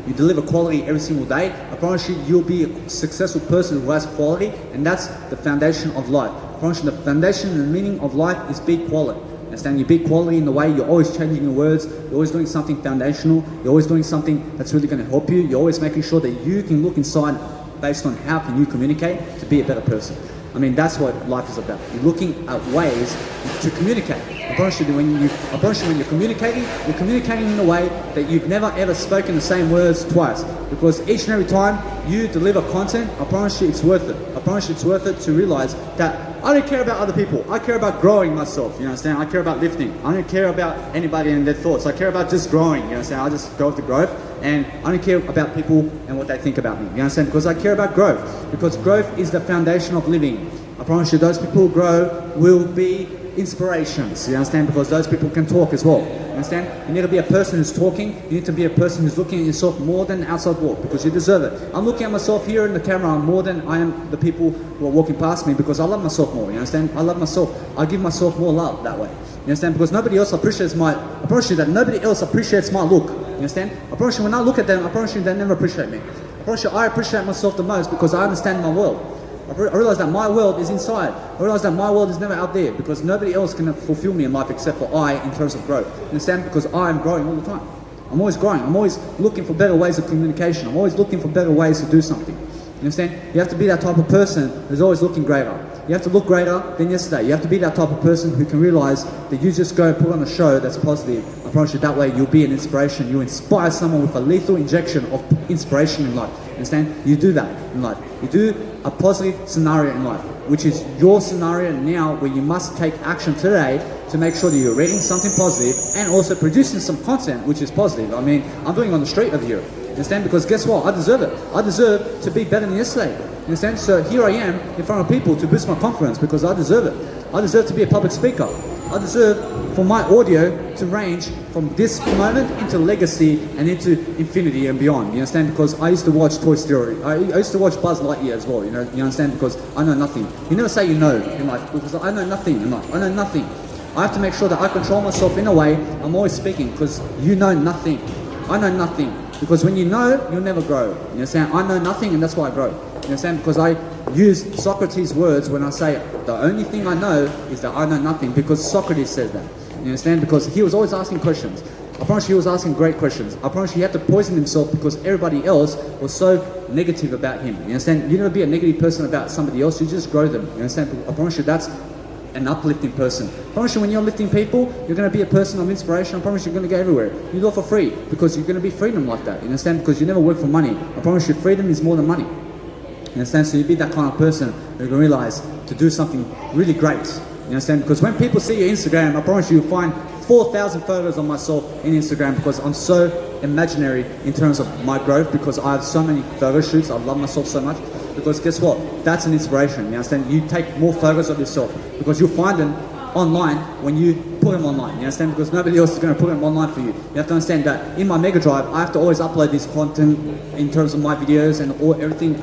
You deliver quality every single day. I promise you, you'll be a successful person who has quality, and that's the foundation of life. I promise you, the foundation and the meaning of life is big quality. Understand? You be quality in the way you're always changing your words, you're always doing something foundational, you're always doing something that's really going to help you, you're always making sure that you can look inside based on how can you communicate to be a better person. I mean, that's what life is about. You're looking at ways to communicate. I promise you, when you're communicating in a way that you've never ever spoken the same words twice. Because each and every time you deliver content, I promise you it's worth it. I promise you it's worth it to realize that I don't care about other people. I care about growing myself, you understand? I care about lifting. I don't care about anybody and their thoughts. I care about just growing, you understand? I just go with the growth, and I don't care about people and what they think about me, you understand? Because I care about growth. Because growth is the foundation of living. I promise you those people who grow will be inspirations, you understand? Because those people can talk as well, you understand? You need to be a person who's talking. You need to be a person who's looking at yourself more than the outside world, because you deserve it. I'm looking at myself here in the camera more than I am the people who are walking past me, because I love myself more, you understand? I love myself. I give myself more love that way, you understand? Because nobody else appreciates I promise you that nobody else appreciates my look, you understand? I promise you when I look at them, I promise you they never appreciate me. I promise you I appreciate myself the most because I understand my world. I realize that my world is inside. I realize that my world is never out there, because nobody else can fulfill me in life except for I, in terms of growth. You understand? Because I am growing all the time. I'm always growing. I'm always looking for better ways of communication. I'm always looking for better ways to do something. You understand? You have to be that type of person who's always looking greater. You have to look greater than yesterday. You have to be that type of person who can realize that you just go and put on a show that's positive. I promise you that way you'll be an inspiration. You inspire someone with a lethal injection of inspiration in life. Understand? You do that in life. You do a positive scenario in life, which is your scenario now, where you must take action today to make sure that you're reading something positive and also producing some content which is positive. I mean, I'm doing it on the street over here. Understand? Because guess what? I deserve it. I deserve to be better than yesterday. Understand? So here I am in front of people to boost my confidence, because I deserve it. I deserve to be a public speaker. I deserve for my audio to range from this moment into legacy and into infinity and beyond. You understand? Because I used to watch Toy Story. I used to watch Buzz Lightyear as well. You understand? Because I know nothing. You never say you know in life, because I know nothing in life. I know nothing. I have to make sure that I control myself in a way. I'm always speaking, because you know nothing. I know nothing. Because when you know, you'll never grow. You understand? I know nothing, and that's why I grow. You understand? Because I use Socrates' words when I say the only thing I know is that I know nothing, because Socrates said that. You understand? Because he was always asking questions. I promise you he was asking great questions. I promise you he had to poison himself because everybody else was so negative about him. You understand? You never be a negative person about somebody else, you just grow them. You understand? I promise you that's an uplifting person. I promise you when you're lifting people, you're going to be a person of inspiration. I promise you're going to go everywhere. You do it for free, because you're going to be freedom like that. You understand? Because you never work for money. I promise you freedom is more than money. You understand? So you be that kind of person who can realize to do something really great. You understand? Because when people see your Instagram, I promise you, you'll find 4,000 photos of myself in Instagram because I'm so imaginary in terms of my growth, because I have so many photo shoots. I love myself so much. Because guess what? That's an inspiration. You understand? You take more photos of yourself because you'll find them online when you put them online. You understand? Because nobody else is going to put them online for you. You have to understand that in my Mega Drive, I have to always upload this content in terms of my videos and everything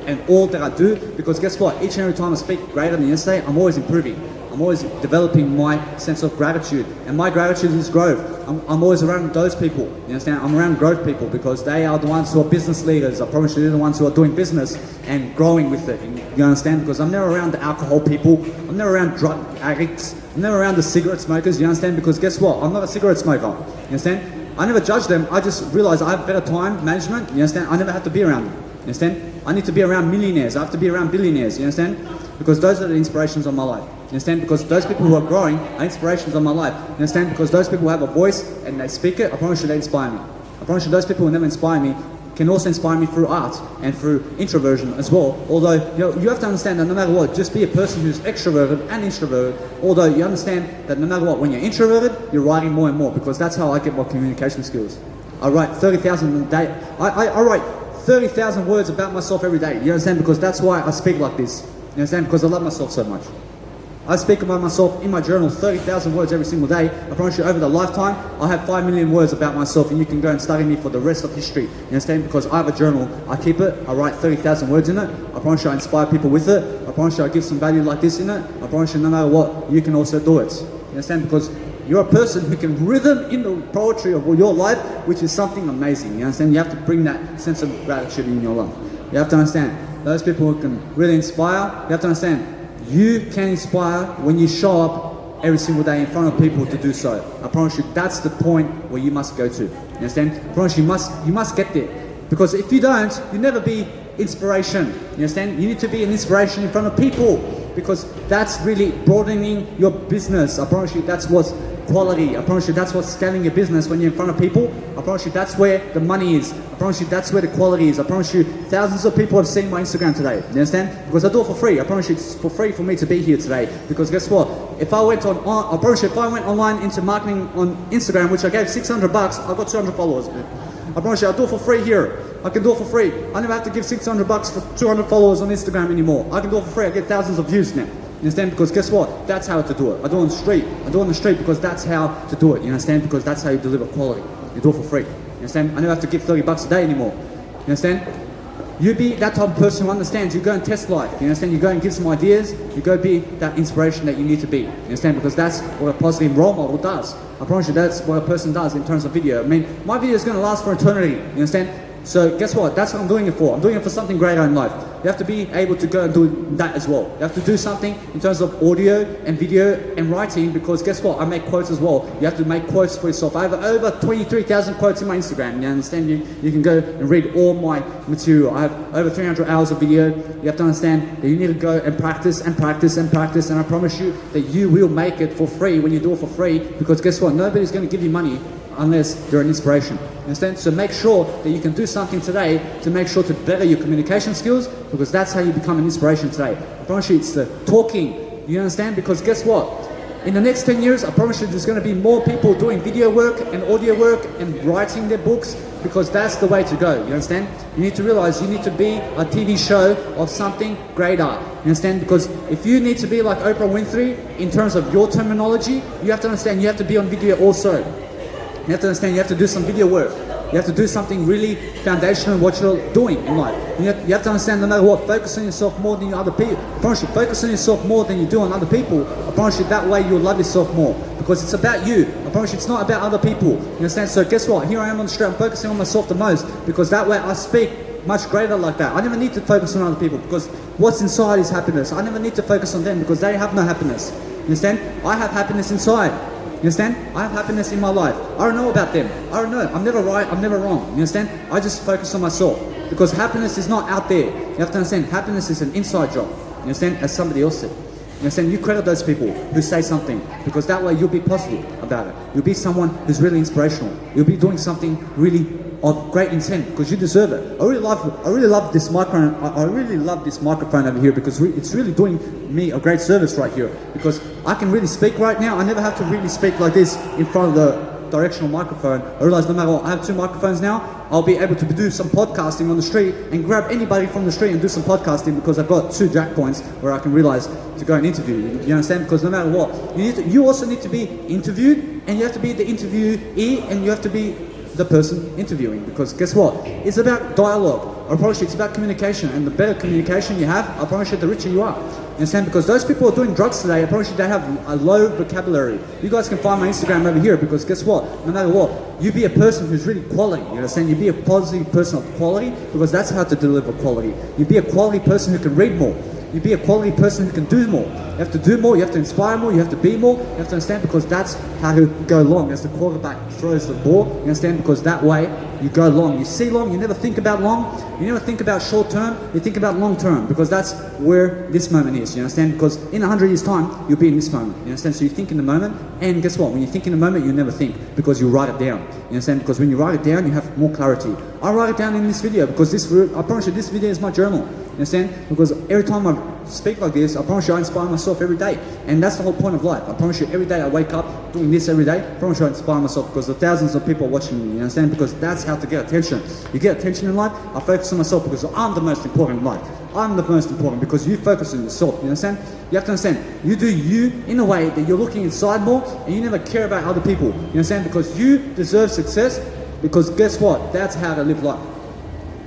and all that I do, because guess what? Each and every time I speak greater than yesterday, I'm always improving. I'm always developing my sense of gratitude, and my gratitude is growth. I'm always around those people, you understand? I'm around growth people because they are the ones who are business leaders. I promise you, they're the ones who are doing business and growing with it, you understand? Because I'm never around the alcohol people, I'm never around drug addicts, I'm never around the cigarette smokers, you understand? Because guess what? I'm not a cigarette smoker, you understand? I never judge them, I just realize I have better time management, you understand? I never have to be around them, you understand? I need to be around millionaires, I have to be around billionaires, you understand? Because those are the inspirations of my life. You understand? Because those people who are growing are inspirations of my life. You understand? Because those people who have a voice and they speak it, I promise you they inspire me. I promise you those people who never inspire me can also inspire me through art and through introversion as well. Although, you have to understand that no matter what, just be a person who's extroverted and introverted. Although you understand that no matter what, when you're introverted, you're writing more and more, because that's how I get my communication skills. I write 30,000 a day. I write 30,000 words about myself every day. You understand? Because that's why I speak like this. You understand? Because I love myself so much. I speak about myself in my journal 30,000 words every single day. I promise you, over the lifetime, I'll have 5 million words about myself, and you can go and study me for the rest of history. You understand? Because I have a journal, I keep it, I write 30,000 words in it. I promise you I inspire people with it. I promise you I give some value like this in it. I promise you no matter what, you can also do it. You understand? Because you're a person who can rhythm in the poetry of your life, which is something amazing. You understand? You have to bring that sense of gratitude in your life. You have to understand, those people who can really inspire, you have to understand, you can inspire when you show up every single day in front of people to do so. I promise you, that's the point where you must go to. You understand? I promise you, you must get there. Because if you don't, you'll never be inspiration. You understand? You need to be an inspiration in front of people, because that's really broadening your business. I promise you, that's what's quality. I promise you, that's what's scaling your business when you're in front of people. I promise you, that's where the money is. I promise you, that's where the quality is. I promise you, thousands of people have seen my Instagram today. You understand? Because I do it for free. I promise you, it's for free for me to be here today. Because guess what? If I went I promise you, if I went online into marketing on Instagram, which I gave $600, I got 200 followers. I promise you, I'll do it for free here. I can do it for free. I never have to give $600 for 200 followers on Instagram anymore. I can do it for free. I get thousands of views now. You understand? Because guess what? That's how to do it. I do it on the street. I do it on the street because that's how to do it. You understand? Because that's how you deliver quality. You do it for free. You understand? I never have to give $30 a day anymore. You understand? You be that type of person who understands. You go and test life. You understand? You go and give some ideas. You go be that inspiration that you need to be. You understand? Because that's what a positive role model does. I promise you, that's what a person does in terms of video. I mean, my video is going to last for eternity. You understand? So guess what? That's what I'm doing it for. I'm doing it for something greater in life. You have to be able to go and do that as well. You have to do something in terms of audio and video and writing, because guess what? I make quotes as well. You have to make quotes for yourself. I have over 23,000 quotes in my Instagram. You understand? You can go and read all my material. I have over 300 hours of video. You have to understand that you need to go and practice and practice and practice. And I promise you that you will make it for free when you do it for free, because guess what? Nobody's going to give you money unless you're an inspiration. Understand? So make sure that you can do something today to make sure to better your communication skills, because that's how you become an inspiration today. I promise you, it's the talking. You understand? Because guess what? In the next 10 years, I promise you there's going to be more people doing video work and audio work and writing their books, because that's the way to go. You understand? You need to realize you need to be a TV show of something greater. You understand? Because if you need to be like Oprah Winfrey in terms of your terminology, you have to understand you have to be on video also. You have to understand you have to do some video work. You have to do something really foundational in what you're doing in life. You have to understand no matter what, focus on yourself more than other people. I promise you, focus on yourself more than you do on other people. I promise you, that way you'll love yourself more. Because it's about you. I promise you, it's not about other people. You understand? So guess what? Here I am on the street, I'm focusing on myself the most, because that way I speak much greater like that. I never need to focus on other people, because what's inside is happiness. I never need to focus on them, because they have no happiness. You understand? I have happiness inside. You understand? I have happiness in my life. I don't know about them. I don't know. I'm never right. I'm never wrong. You understand? I just focus on myself, because happiness is not out there. You have to understand, happiness is an inside job. You understand? As somebody else said. You understand? You credit those people who say something, because that way you'll be positive about it. You'll be someone who's really inspirational. You'll be doing something really of great intent, because you deserve it. I really love this microphone. I really love this microphone over here, because it's really doing me a great service right here, because I can really speak right now. I never have to really speak like this in front of the directional microphone. I realize no matter what, I have 2 microphones now. I'll be able to do some podcasting on the street and grab anybody from the street and do some podcasting, because I've got 2 jack points where I can realize to go and interview. You understand? Because no matter what, you also need to be interviewed, and you have to be the interviewee, and you have to be the person interviewing, because guess what? It's about dialogue. I promise you, it's about communication, and the better communication you have, I promise you, the richer you are. You understand? Because those people who are doing drugs today, I promise you, they have a low vocabulary. You guys can find my Instagram over here, because guess what? No matter what, you be a person who's really quality. You understand? You be a positive person of quality, because that's how to deliver quality. You be a quality person who can read more. You be a quality person who can do more. You have to do more, you have to inspire more, you have to be more, you have to understand, because that's how to go long. As the quarterback throws the ball, you understand, because that way you go long. You see long, you never think about long, you never think about short term, you think about long term, because that's where this moment is, you understand, because in 100 years time, you'll be in this moment, you understand, so you think in the moment, and guess what, when you think in the moment, you never think, because you write it down, you understand, because when you write it down, you have more clarity. I write it down in this video, because I promise you, this video is my journal. You understand? Because every time I speak like this, I promise you I inspire myself every day. And that's the whole point of life. I promise you every day I wake up doing this every day. I promise you I inspire myself, because the thousands of people are watching me. You understand? Because that's how to get attention. You get attention in life, I focus on myself, because I'm the most important in life. I'm the most important, because you focus on yourself. You understand? You have to understand. You do you in a way that you're looking inside more, and you never care about other people. You understand? Because you deserve success, because guess what? That's how to live life.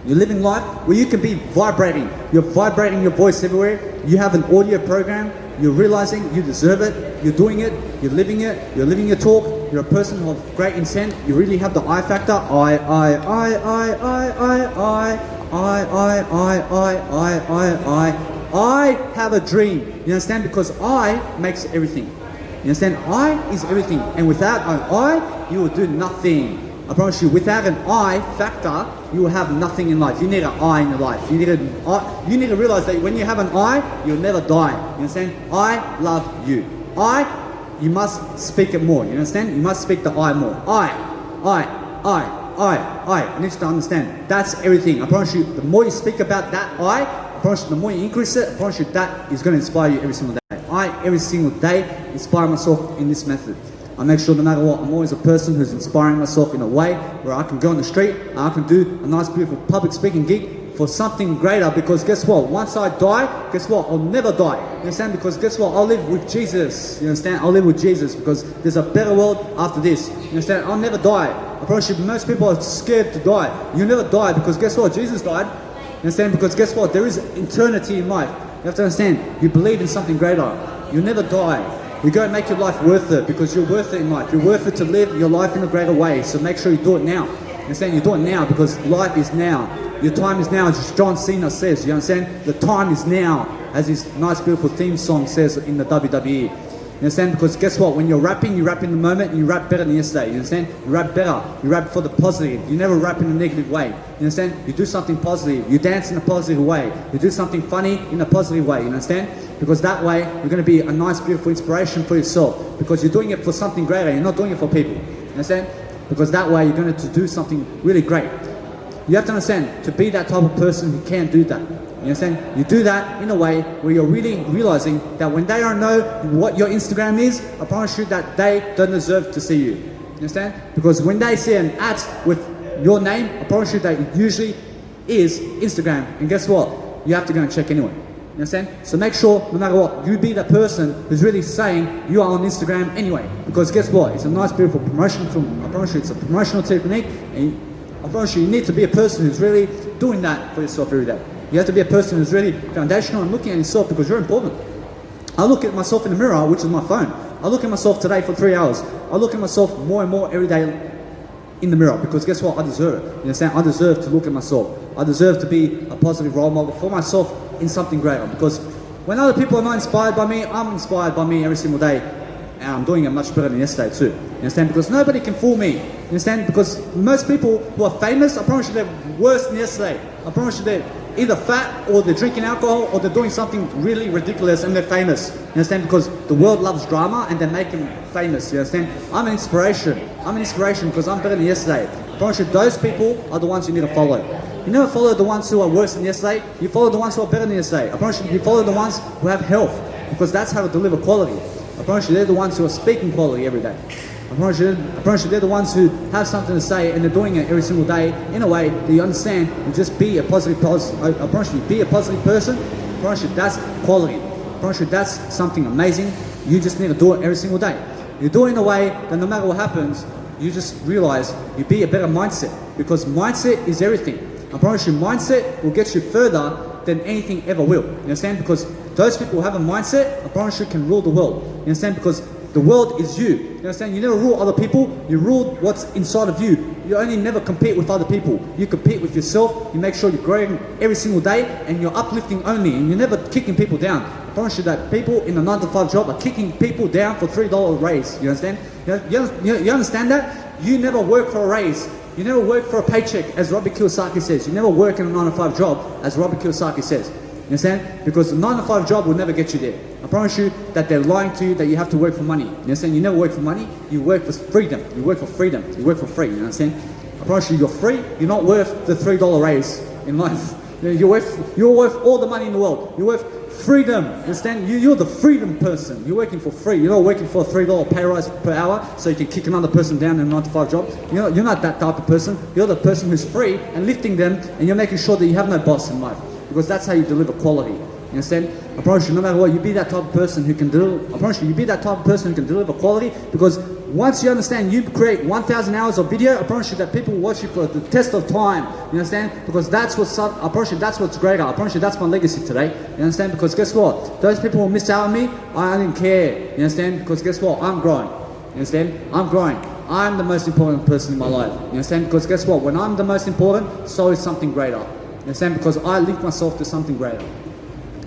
You're living life where you can be vibrating. You're vibrating your voice everywhere. You have an audio program. You're realizing you deserve it. You're doing it. You're living it. You're living your talk. You're a person of great intent. You really have the I factor. I have a dream. You understand? Because I makes everything. You understand? I is everything. And without an I, you will do nothing. I promise you, without an I factor, you will have nothing in life. You need an I in your life. You need to realize that when you have an I, you'll never die. You understand? I love you. You must speak it more. You understand? You must speak the I more. I need you to understand. That's everything. I promise you, the more you speak about that I promise you, the more you increase it, I promise you, that is going to inspire you every single day. Every single day, inspire myself in this method. I make sure no matter what, I'm always a person who's inspiring myself in a way where I can go on the street and I can do a nice, beautiful public speaking gig for something greater, because guess what? Once I die, guess what? I'll never die. You understand? Because guess what? I'll live with Jesus. You understand? I'll live with Jesus, because there's a better world after this. You understand? I'll never die. I promise you, most people are scared to die. You never die, because guess what? Jesus died. You understand? Because guess what? There is eternity in life. You have to understand. You believe in something greater. You'll never die. You go and make your life worth it, because you're worth it in life. You're worth it to live your life in a greater way. So make sure you do it now. You understand? You do it now, because life is now. Your time is now, as John Cena says. You understand? The time is now, as his nice, beautiful theme song says in the WWE. You understand? Because guess what? When you're rapping, you rap in the moment, and you rap better than yesterday. You understand? You rap better. You rap for the positive. You never rap in a negative way. You understand? You do something positive. You dance in a positive way. You do something funny in a positive way. You understand? Because that way, you're going to be a nice, beautiful inspiration for yourself. Because you're doing it for something greater. You're not doing it for people. You understand? Because that way, you're going to do something really great. You have to understand, to be that type of person who can do that. You understand? You do that in a way where you're really realizing that when they don't know what your Instagram is, I promise you that they don't deserve to see you. You understand? Because when they see an ad with your name, I promise you that it usually is Instagram. And guess what? You have to go and check anyway. You understand? So make sure, no matter what, you be the person who's really saying you are on Instagram anyway. Because guess what? It's a nice, beautiful promotion tool. I promise you it's a promotional technique. And I promise you need to be a person who's really doing that for yourself every day. You have to be a person who's really foundational and looking at yourself, because you're important. I look at myself in the mirror, which is my phone. I look at myself today for 3 hours. I look at myself more and more every day in the mirror, because guess what? I deserve it. You understand? I deserve to look at myself. I deserve to be a positive role model for myself in something greater, because when other people are not inspired by me, I'm inspired by me every single day, and I'm doing it much better than yesterday too. understand? Because nobody can fool me. You understand? Because most people who are famous, I promise you they're worse than yesterday. I promise you they're either fat or they're drinking alcohol or they're doing something really ridiculous and they're famous. You understand? Because the world loves drama and they make them famous. You understand? I'm an inspiration. I'm an inspiration because I'm better than yesterday. I promise you those people are the ones you need to follow. You never follow the ones who are worse than yesterday. You follow the ones who are better than yesterday. I promise you follow the ones who have health because that's how to deliver quality. I promise you they're the ones who are speaking quality every day. I promise you they're the ones who have something to say and they're doing it every single day in a way that you understand and just be a positive person. I promise you, be a positive person. I promise you that's quality. I promise you that's something amazing. You just need to do it every single day. You do it in a way that no matter what happens, you just realize you be a better mindset because mindset is everything. I promise you mindset will get you further than anything ever will. You understand? Because those people who have a mindset, I promise you can rule the world. You understand? Because the world is you. You understand? You never rule other people, you rule what's inside of you. You only never compete with other people. You compete with yourself, you make sure you're growing every single day and you're uplifting only and you're never kicking people down. I promise you that people in a 9-to-5 job are kicking people down for $3 raise. You understand? You understand that? You never work for a raise. You never work for a paycheck, as Robert Kiyosaki says. You never work in a 9-to-5 job, as Robert Kiyosaki says. You understand? Because the 9-to-5 job will never get you there. I promise you that they're lying to you that you have to work for money. You understand? You never work for money, you work for freedom. You work for freedom. You work for free. You understand? I promise you, you're free. You're not worth the $3 raise in life. You're worth all the money in the world. You're worth freedom. You understand? You're the freedom person. You're working for free. You're not working for a $3 pay rise per hour so you can kick another person down in a 9-to-5 job. You're not that type of person. You're the person who's free and lifting them and you're making sure that you have no boss in life. Because that's how you deliver quality. You understand? I promise you, no matter what, you be that type of person who can deliver. I promise you be that type of person who can deliver quality. Because once you understand, you create 1,000 hours of video. I promise you that people will watch you for the test of time. You understand? Because that's what's up. I promise you that's what's greater. I promise you that's my legacy today. You understand? Because guess what? Those people who miss out on me, I don't care. You understand? Because guess what? I'm growing. You understand? I'm growing. I'm the most important person in my life. You understand? Because guess what? When I'm the most important, so is something greater. You understand? Because I link myself to something greater.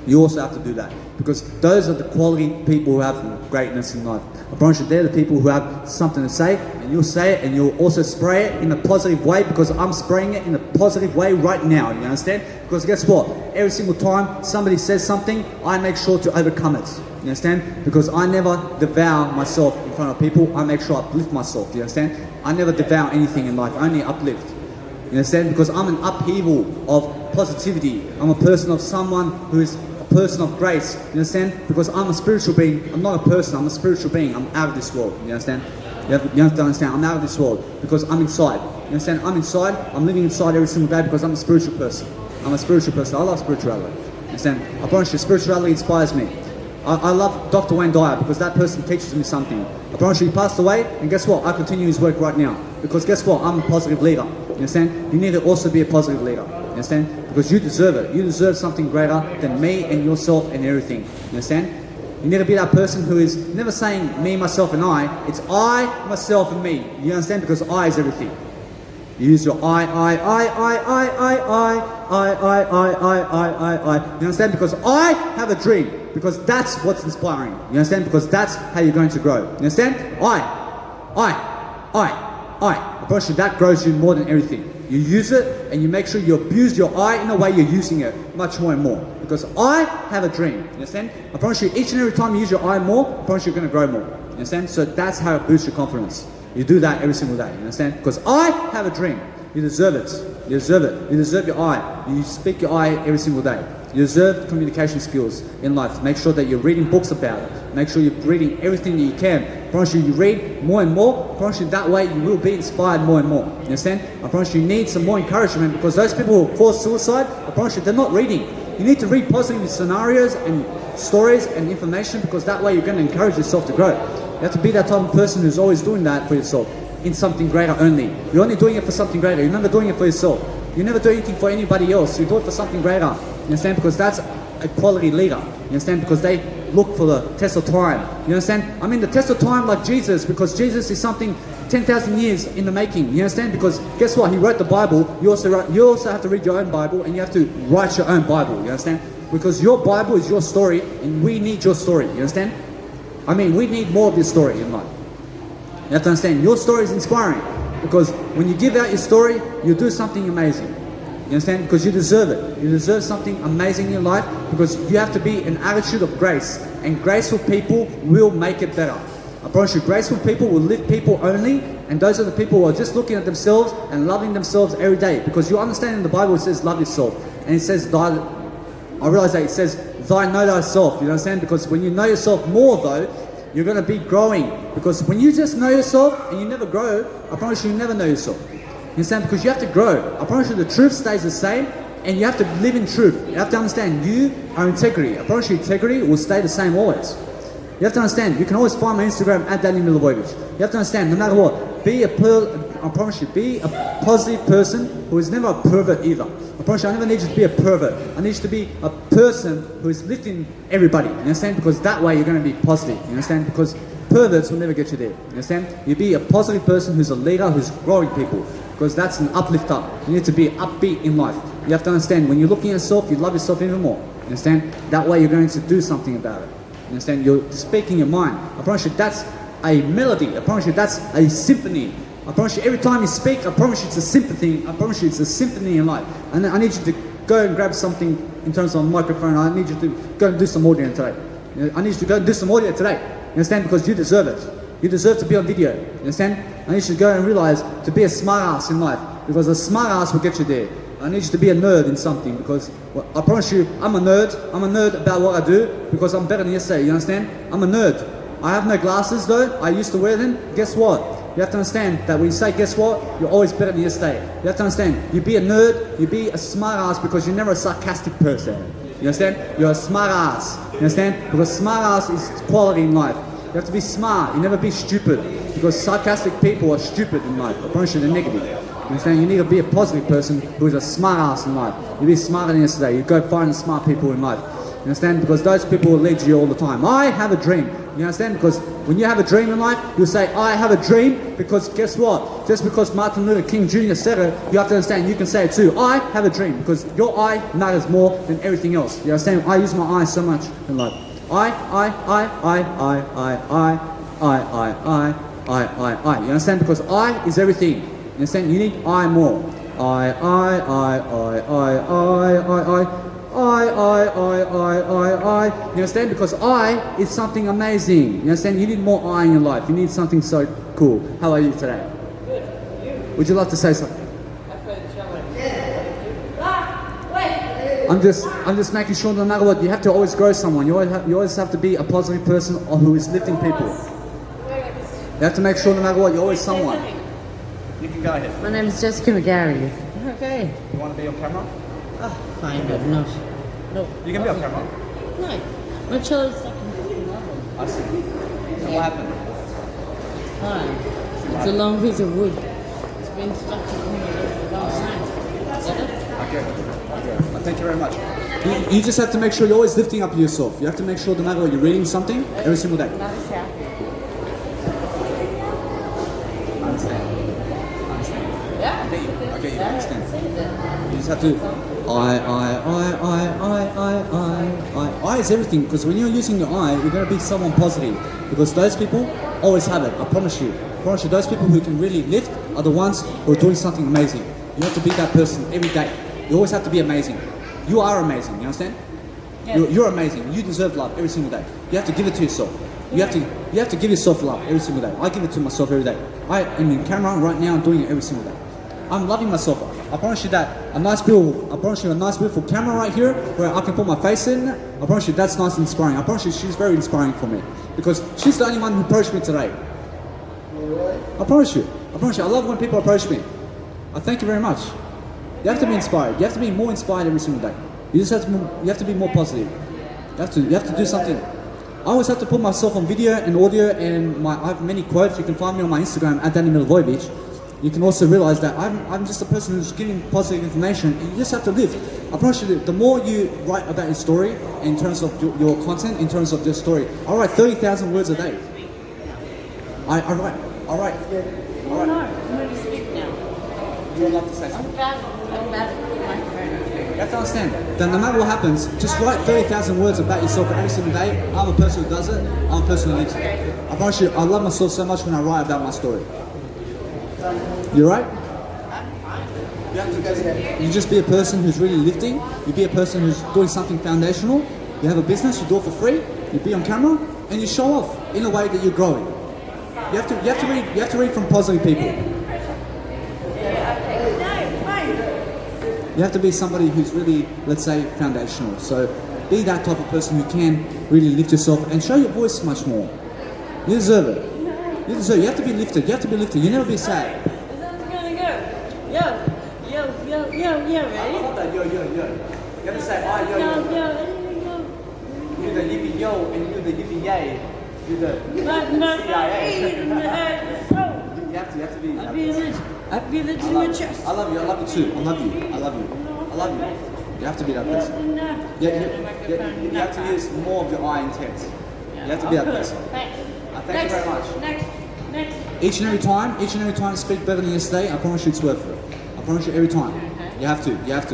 You also have to do that. Because those are the quality people who have greatness in life. I promise you, they're the people who have something to say, and you'll say it, and you'll also spray it in a positive way, because I'm spraying it in a positive way right now. You understand? Because guess what? Every single time somebody says something, I make sure to overcome it. You understand? Because I never devour myself in front of people. I make sure I uplift myself. You understand? I never devour anything in life. I only uplift. You understand? Because I'm an upheaval of positivity. I'm a person of someone who is a person of grace. You understand? Because I'm a spiritual being. I'm not a person. I'm a spiritual being. I'm out of this world. You understand? You have to understand. I'm out of this world because I'm inside. You understand? I'm inside. I'm living inside every single day because I'm a spiritual person. I'm a spiritual person. I love spirituality. You understand? I promise you, spirituality inspires me. I love Dr. Wayne Dyer because that person teaches me something. I promise you, he passed away, and guess what? I continue his work right now. Because guess what? I'm a positive leader. You understand? You need to also be a positive leader. You understand? Because you deserve it. You deserve something greater than me and yourself and everything. You understand? You need to be that person who is never saying me, myself, and I. It's I, myself, and me. You understand? Because I is everything. You use your I. You understand? Because I have a dream. Because that's what's inspiring. You understand? Because that's how you're going to grow. You understand? I promise you that grows you more than everything. You use it and you make sure you abuse your I in a way you're using it much more and more. Because I have a dream. You understand? I promise you each and every time you use your I more, I promise you're going to grow more. You understand? So that's how it boosts your confidence. You do that every single day. You understand? Because I have a dream. You deserve it. You deserve it. You deserve your I. You speak your I every single day. You deserve communication skills in life. Make sure that you're reading books about it. Make sure you're reading everything that you can. I promise you, you read more and more. I promise you that way you will be inspired more and more. You understand? I promise you need some more encouragement because those people who cause suicide, I promise you, they're not reading. You need to read positive scenarios and stories and information because that way you're going to encourage yourself to grow. You have to be that type of person who's always doing that for yourself in something greater only. You're only doing it for something greater. You're never doing it for yourself. You never do anything for anybody else. You do it for something greater. You understand? Because that's a quality leader. You understand? Because they look for the test of time. You understand? I mean the test of time like Jesus, because Jesus is something 10,000 years in the making. You understand? Because guess what? He wrote the Bible. You also have to read your own Bible and you have to write your own Bible. You understand? Because your Bible is your story and we need your story. You understand? I mean, we need more of your story in life. You You have to understand, your story is inspiring. Because when you give out your story, you do something amazing. You understand? Because you deserve it. You deserve something amazing in your life because you have to be an attitude of grace. And graceful people will make it better. I promise you, graceful people will lift people only, and those are the people who are just looking at themselves and loving themselves every day. Because you understand in the Bible it says love yourself. And it says, I realize that it says, thy know thyself. You understand? Because when you know yourself more though, you're going to be growing. Because when you just know yourself and you never grow, I promise you, you never know yourself. You understand? Because you have to grow. I promise you the truth stays the same and you have to live in truth. You have to understand you are integrity. I promise you integrity will stay the same always. You have to understand, you can always find my Instagram at Danny Milivojevic. You have to understand, no matter what, I promise you, be a positive person who is never a pervert either. I promise you, I never need you to be a pervert. I need you to be a person who is lifting everybody. You understand? Because that way you're going to be positive. You understand? Because perverts will never get you there. You understand? You be a positive person who's a leader, who's growing people. Because that's an uplifter. You need to be upbeat in life. You have to understand, when you're looking at yourself, you love yourself even more. You understand? That way you're going to do something about it. You understand? You're speaking your mind. I promise you, that's a melody. I promise you, that's a symphony. I promise you, every time you speak, I promise you it's a symphony. I promise you it's a symphony in life. And I need you to go and grab something in terms of a microphone. I need you to go and do some audio today. I need you to go and do some audio today. You understand? Because you deserve it. You deserve to be on video. You understand? I need you to go and realize to be a smart ass in life. Because a smart ass will get you there. I need you to be a nerd in something because I promise you, I'm a nerd. I'm a nerd about what I do because I'm better than yesterday. You understand? I'm a nerd. I have no glasses though. I used to wear them. Guess what? You have to understand that when you say guess what, you're always better than yesterday. You have to understand, you be a nerd, you be a smart ass because you're never a sarcastic person. You understand? You're a smart ass. You understand? Because smart ass is quality in life. You have to be smart. You never be stupid because sarcastic people are stupid in life. I promise you, they're negative. You understand? You need to be a positive person who is a smart ass in life. You be smarter than yesterday. You go find the smart people in life. You understand? Because those people will lead you all the time. I have a dream. You understand? Because when you have a dream in life, you'll say, I have a dream, because guess what? Just because Martin Luther King Jr. said it, you have to understand, you can say it too. I have a dream, because your eye matters more than everything else. You understand? I use my eye so much in life. I. You understand? Because I is everything. You understand? You need I more. I. You understand? Because I is something amazing. You understand? You need more I in your life. You need something so cool. How are you today? Good. Would you like to say something? I'm just making sure no matter what, you have to always grow someone. You always have to be a positive person or who is lifting people. You have to make sure no matter what, you're always someone. You can go ahead. My name is Jessica McGarry. Okay. You want to be on camera? Oh, fine, but no. No. You can be on camera. No. My child's second level. I see. So what happened? It's fine. It's a long piece of wood. It's been stuck to me for a long time. Get it? Okay. Thank you very much. You just have to make sure you're always lifting up yourself. You have to make sure no matter what, you're reading something every single day. Not as happy. I understand. Yeah. I get you. I understand. You just have to. I is everything, because when you're using your eye, you're going to be someone positive. Because those people always have it. I promise you. I promise you, those people who can really lift are the ones who are doing something amazing. You have to be that person every day. You always have to be amazing. You are amazing. You understand? Yes. You're amazing. You deserve love every single day. You have to give it to yourself. You have to give yourself love every single day. I give it to myself every day. I am in camera right now. I'm doing it every single day. I'm loving myself. I promise you that a nice beautiful camera right here where I can put my face in. I promise you that's nice and inspiring. I promise you she's very inspiring for me because she's the only one who approached me today. I promise you. I love when people approach me. I thank you very much. You have to be inspired. You have to be more inspired every single day. You have to be more positive. You have to do something. I always have to put myself on video and audio, and I have many quotes. You can find me on my Instagram at Danny Milivojevic. You can also realize that I'm just a person who's giving positive information. You just have to live. I promise you, the more you write about your story in terms of your content, in terms of your story, I write 30,000 words a day. I write. No, I'm going to speak now. You would love to say something? I'm bad with my friend. You have to understand that no matter what happens, just write 30,000 words about yourself every single day. I'm a person who does it. I'm a person who lives it. I promise you, I love myself so much when I write about my story. You right? You just be a person who's really lifting. You be a person who's doing something foundational. You have a business, you do it for free. You be on camera, and you show off in a way that you're growing. You have to read from positive people. You have to be somebody who's really, let's say, foundational. So be that type of person who can really lift yourself and show your voice much more. You deserve it. You deserve it. You have to be lifted. You have to be lifted. You never be sad. Is that gonna go? Yo, ready? I love that yo. You have to say yo. Yo. You're the yippee yo and you're the yippee yay. You're the CIA. You have to be. I feel it in my chest. I love you. I love you too. I love you. You have to be that person. You have to use more of your eye intent. You have to be that person. Thank you very much. Next. Each and every time you speak better than yesterday, I promise you it's worth it. I promise you every time. You have to. You have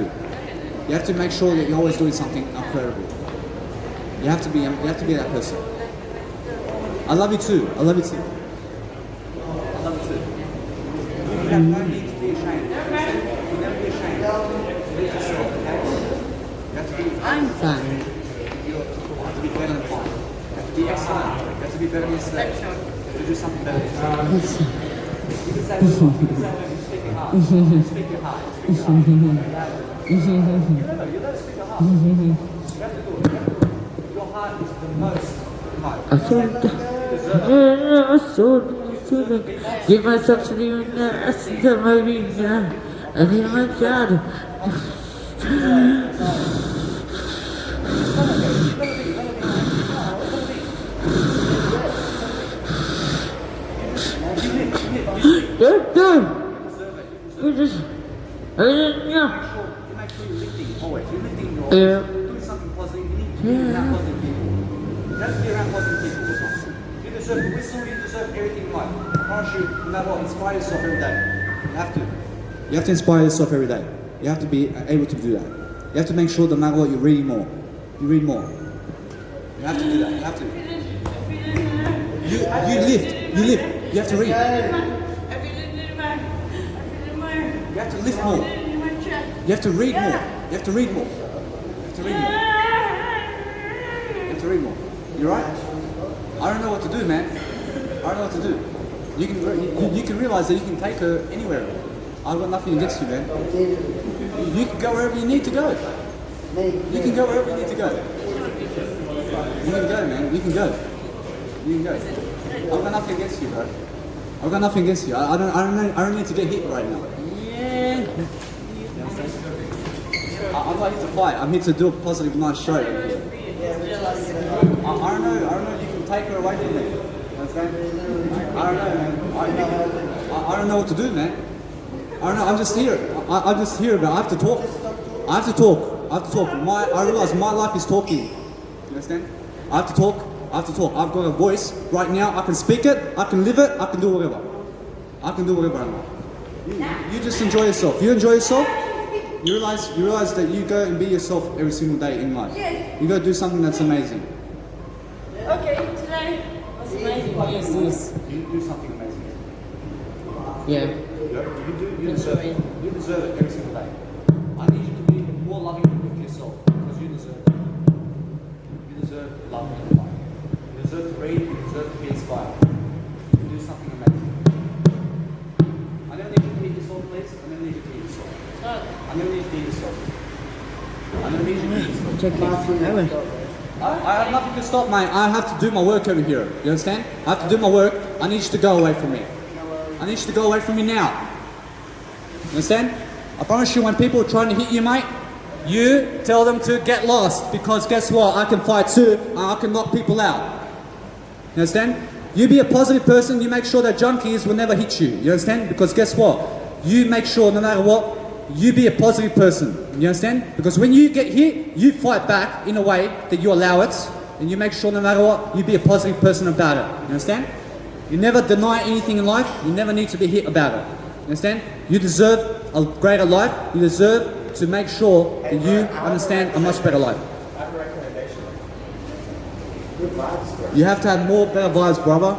to make sure that you're always doing something incredible. You have to be that person. I love you too. You have no need to be ashamed. You never be ashamed. Be yourself, okay? You have to be. I'm fine. You have to be better than fine. You have to be excellent. You have to be better than yesterday. You have to do something better than yesterday. You can say what you want. You can say what you speak your heart. Speak your heart. You let it speak your heart. You have to do it. Your heart is the most important. Give myself to the Marina. I feel my God. You just, You make sure you're lifting always. You're lifting your doing something positive. You need to be around positive people. You have to be around positive people all the time. You deserve to whistle, you deserve everything in life. I promise you, no matter what, inspire yourself every day. You have to. You have to inspire yourself every day. You have to be able to do that. You have to make sure no matter what, you're reading more. You read more. You have to do that. You have to. You lift. You have to read. You have to lift more. You have to read more. You have to read more. You have to read more. You have to read more. You right? I don't know what to do, man. I don't know what to do. You can realize that you can take her anywhere. I've got nothing against you, man. You can go wherever you need to go. You can go wherever you need to go. You can go, man. You can go. You can go. I've got nothing against you, bro. I've got nothing against you. I don't need to get hit right now. I'm not here to fight. I'm here to do a positive, nice show. I don't know. You can take her away from me. Understand? I don't know, man. I don't know what to do, man. I don't know. I'm just here. I'm just here, but I have to talk. I have to talk. I realize my life is talking. You understand? I have to talk. I've got a voice right now. I can speak it. I can live it. I can do whatever. I want. You just enjoy yourself. You enjoy yourself. You realize that you go and be yourself every single day in life. You go do something that's amazing. Okay, today was amazing. Yes. You do something amazing. Yeah. You deserve it. You deserve it every single day. I need you to be more loving with yourself because you deserve it. You deserve love and life. You deserve to read. You deserve to be inspired. You do something amazing. I don't need you to hit yourself, please. I don't need you to hit yourself. I don't need you to hit yourself. I don't need you to hit yourself. Check it. I have nothing to stop, mate. I have to do my work over here. You understand? I have to do my work. I need you to go away from me. I need you to go away from me now. You understand? I promise you, when people are trying to hit you, mate, you tell them to get lost because guess what? I can fight too and I can knock people out. You understand? You be a positive person. You make sure that junkies will never hit you. You understand? Because guess what? You make sure no matter what, you be a positive person. You understand? Because when you get hit, you fight back in a way that you allow it, and you make sure no matter what, you be a positive person about it. You understand? You never deny anything in life. You never need to be hit about it. You understand? You deserve a greater life. You deserve to make sure that you understand a much better life. I have a recommendation. Good vibes, bro. You have to have more better vibes, brother.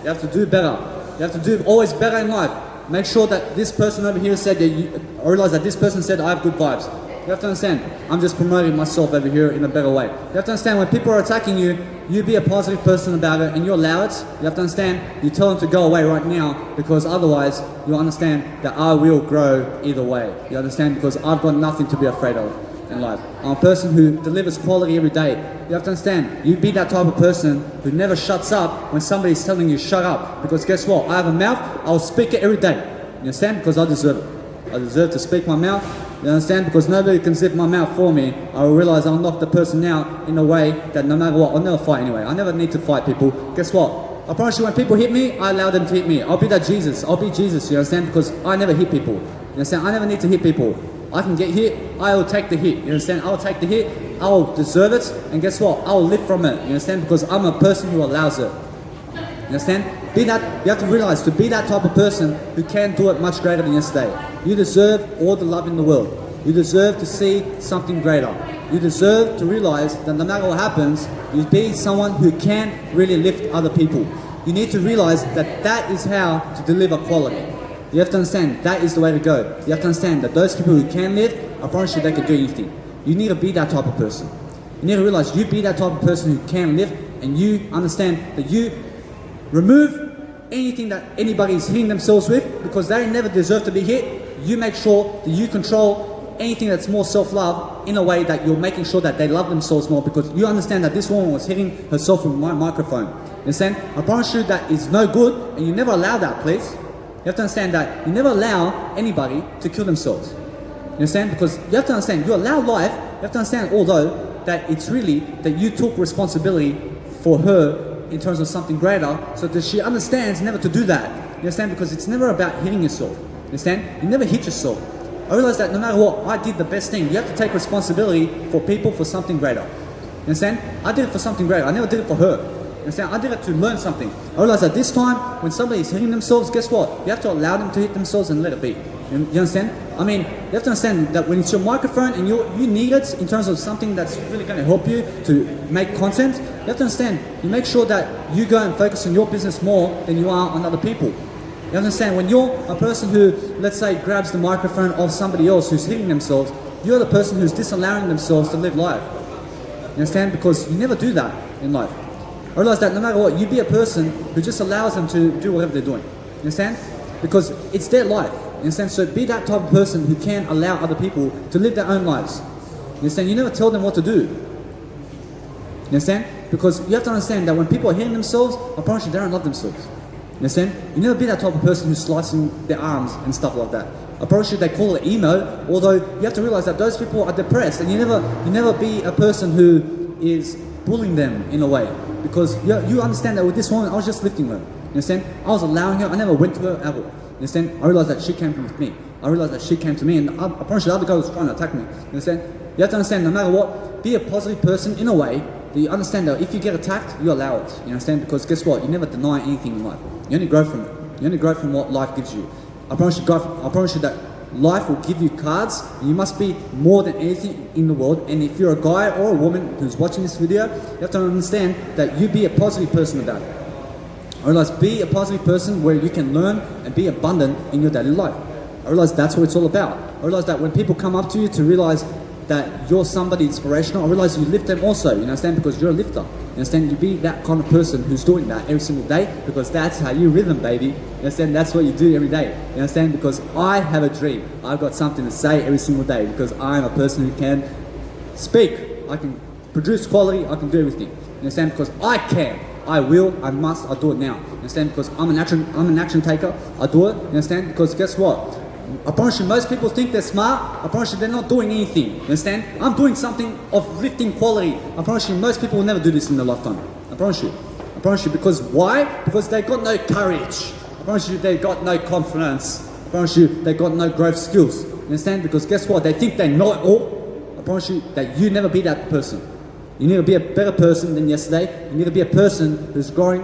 You have to do better. You have to do always better in life. Make sure that this person over here said that I realize that this person said I have good vibes. You have to understand, I'm just promoting myself over here in a better way. You have to understand when people are attacking you, you be a positive person about it and you allow it. You have to understand, you tell them to go away right now because otherwise you'll understand that I will grow either way. You understand? Because I've got nothing to be afraid of in life. I'm a person who delivers quality every day. You have to understand, you be that type of person who never shuts up when somebody's telling you shut up. Because guess what? I have a mouth, I'll speak it every day. You understand? Because I deserve it. I deserve to speak my mouth. You understand? Because nobody can zip my mouth for me. I will realize I'll knock the person out in a way that no matter what, I'll never fight anyway. I never need to fight people. Guess what? I promise you when people hit me, I allow them to hit me. I'll be that Jesus. I'll be Jesus, you understand? Because I never hit people. You understand? I never need to hit people. I can get hit, I will take the hit. You understand? I will take the hit, I will deserve it, and guess what? I will live from it. You understand? Because I'm a person who allows it. You understand? Be that, you have to realize, to be that type of person who can do it much greater than yesterday. You deserve all the love in the world. You deserve to see something greater. You deserve to realize that no matter what happens, you be someone who can really lift other people. You need to realize that that is how to deliver quality. You have to understand, that is the way to go. You have to understand that those people who can live, I promise you they can do anything. You need to be that type of person. You need to realize you be that type of person who can live, and you understand that you remove anything that anybody is hitting themselves with because they never deserve to be hit. You make sure that you control anything that's more self-love in a way that you're making sure that they love themselves more because you understand that this woman was hitting herself with my microphone. You understand? I promise you that is no good, and you never allow that, please. You have to understand that you never allow anybody to kill themselves. You understand? Because you have to understand, you allow life, you have to understand although that it's really that you took responsibility for her in terms of something greater so that she understands never to do that. You understand? Because it's never about hitting yourself. You understand? You never hit yourself. I realize that no matter what, I did the best thing. You have to take responsibility for people for something greater. You understand? I did it for something greater. I never did it for her. You understand? I did it to learn something. I realize that this time, when somebody is hitting themselves, guess what? You have to allow them to hit themselves and let it be. You understand? I mean, you have to understand that when it's your microphone and you need it in terms of something that's really going to help you to make content, you have to understand, you make sure that you go and focus on your business more than you are on other people. You understand? When you're a person who, let's say, grabs the microphone of somebody else who's hitting themselves, you're the person who's disallowing themselves to live life. You understand? Because you never do that in life. I realize that no matter what, you be a person who just allows them to do whatever they're doing. You understand? Because it's their life. You understand? So be that type of person who can allow other people to live their own lives. You understand? You never tell them what to do. You understand? Because you have to understand that when people are hitting themselves, I promise you they don't love themselves. You understand? You never be that type of person who's slicing their arms and stuff like that. I promise you they call it emo, although you have to realize that those people are depressed, and you never be a person who is bullying them in a way. Because you understand that with this woman, I was just lifting her. You understand? I was allowing her. I never went to her ever. You understand? I realized that she came with me. I realized that she came to me, and I promise you the other guy was trying to attack me. You understand? You have to understand, no matter what, be a positive person in a way that you understand that if you get attacked, you allow it. You understand? Because guess what? You never deny anything in life. You only grow from it. You only grow from what life gives you. I promise you that life will give you cards, and you must be more than anything in the world. And if you're a guy or a woman who's watching this video, you have to understand that you be a positive person about it. I realize be a positive person where you can learn and be abundant in your daily life. I realize that's what it's all about. I realize that when people come up to you to realize that you're somebody inspirational, I realize you lift them also, you understand, because you're a lifter. You understand? You be that kind of person who's doing that every single day, because that's how you rhythm, baby. You understand? That's what you do every day. You understand? Because I have a dream. I've got something to say every single day, because I'm a person who can speak. I can produce quality. I can do everything. You understand? Because I can. I will. I must. I do it now. You understand? Because I'm an action taker. I do it. You understand? Because guess what? I promise you, most people think they're smart. I promise you, they're not doing anything. You understand? I'm doing something of lifting quality. I promise you, most people will never do this in their lifetime. I promise you. I promise you. Because why? Because they got no courage. I promise you, they got no confidence. I promise you, they got no growth skills. You understand? Because guess what? They think they know it all. I promise you that you never be that person. You need to be a better person than yesterday. You need to be a person who's growing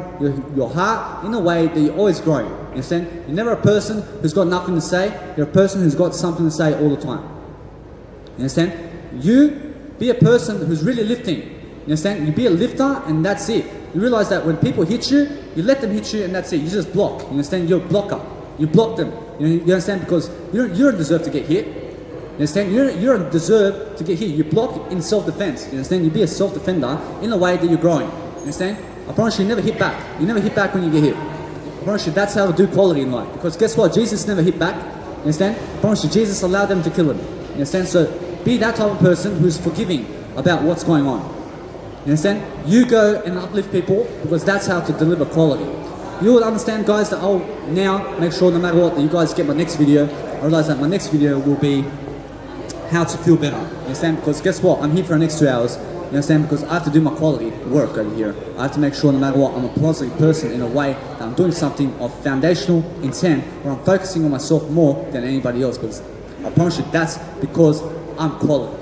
your heart in a way that you're always growing. You understand? You're never a person who's got nothing to say. You're a person who's got something to say all the time. You understand? You be a person who's really lifting. You You understand? You be a lifter and that's it. You realize that when people hit you, you let them hit you and that's it. You just block. You understand? You're a blocker. You block them. You understand? Because you don't deserve to get hit. You understand? You don't deserve to get hit. You block in self-defense. You understand? You be a self-defender in a way that you're growing. You understand? I promise you never hit back. You never hit back when you get hit. I promise you that's how to do quality in life. Because guess what? Jesus never hit back. You understand? I promise you Jesus allowed them to kill him. You understand? So be that type of person who's forgiving about what's going on. You understand? You go and uplift people because that's how to deliver quality. You will understand, guys, that I'll now make sure no matter what that you guys get my next video. I realize that my next video will be how to feel better. You understand? Because guess what? I'm here for the next 2 hours. You understand? Because I have to do my quality work over here. I have to make sure no matter what, I'm a positive person in a way that I'm doing something of foundational intent where I'm focusing on myself more than anybody else. Because I promise you that's because I'm quality.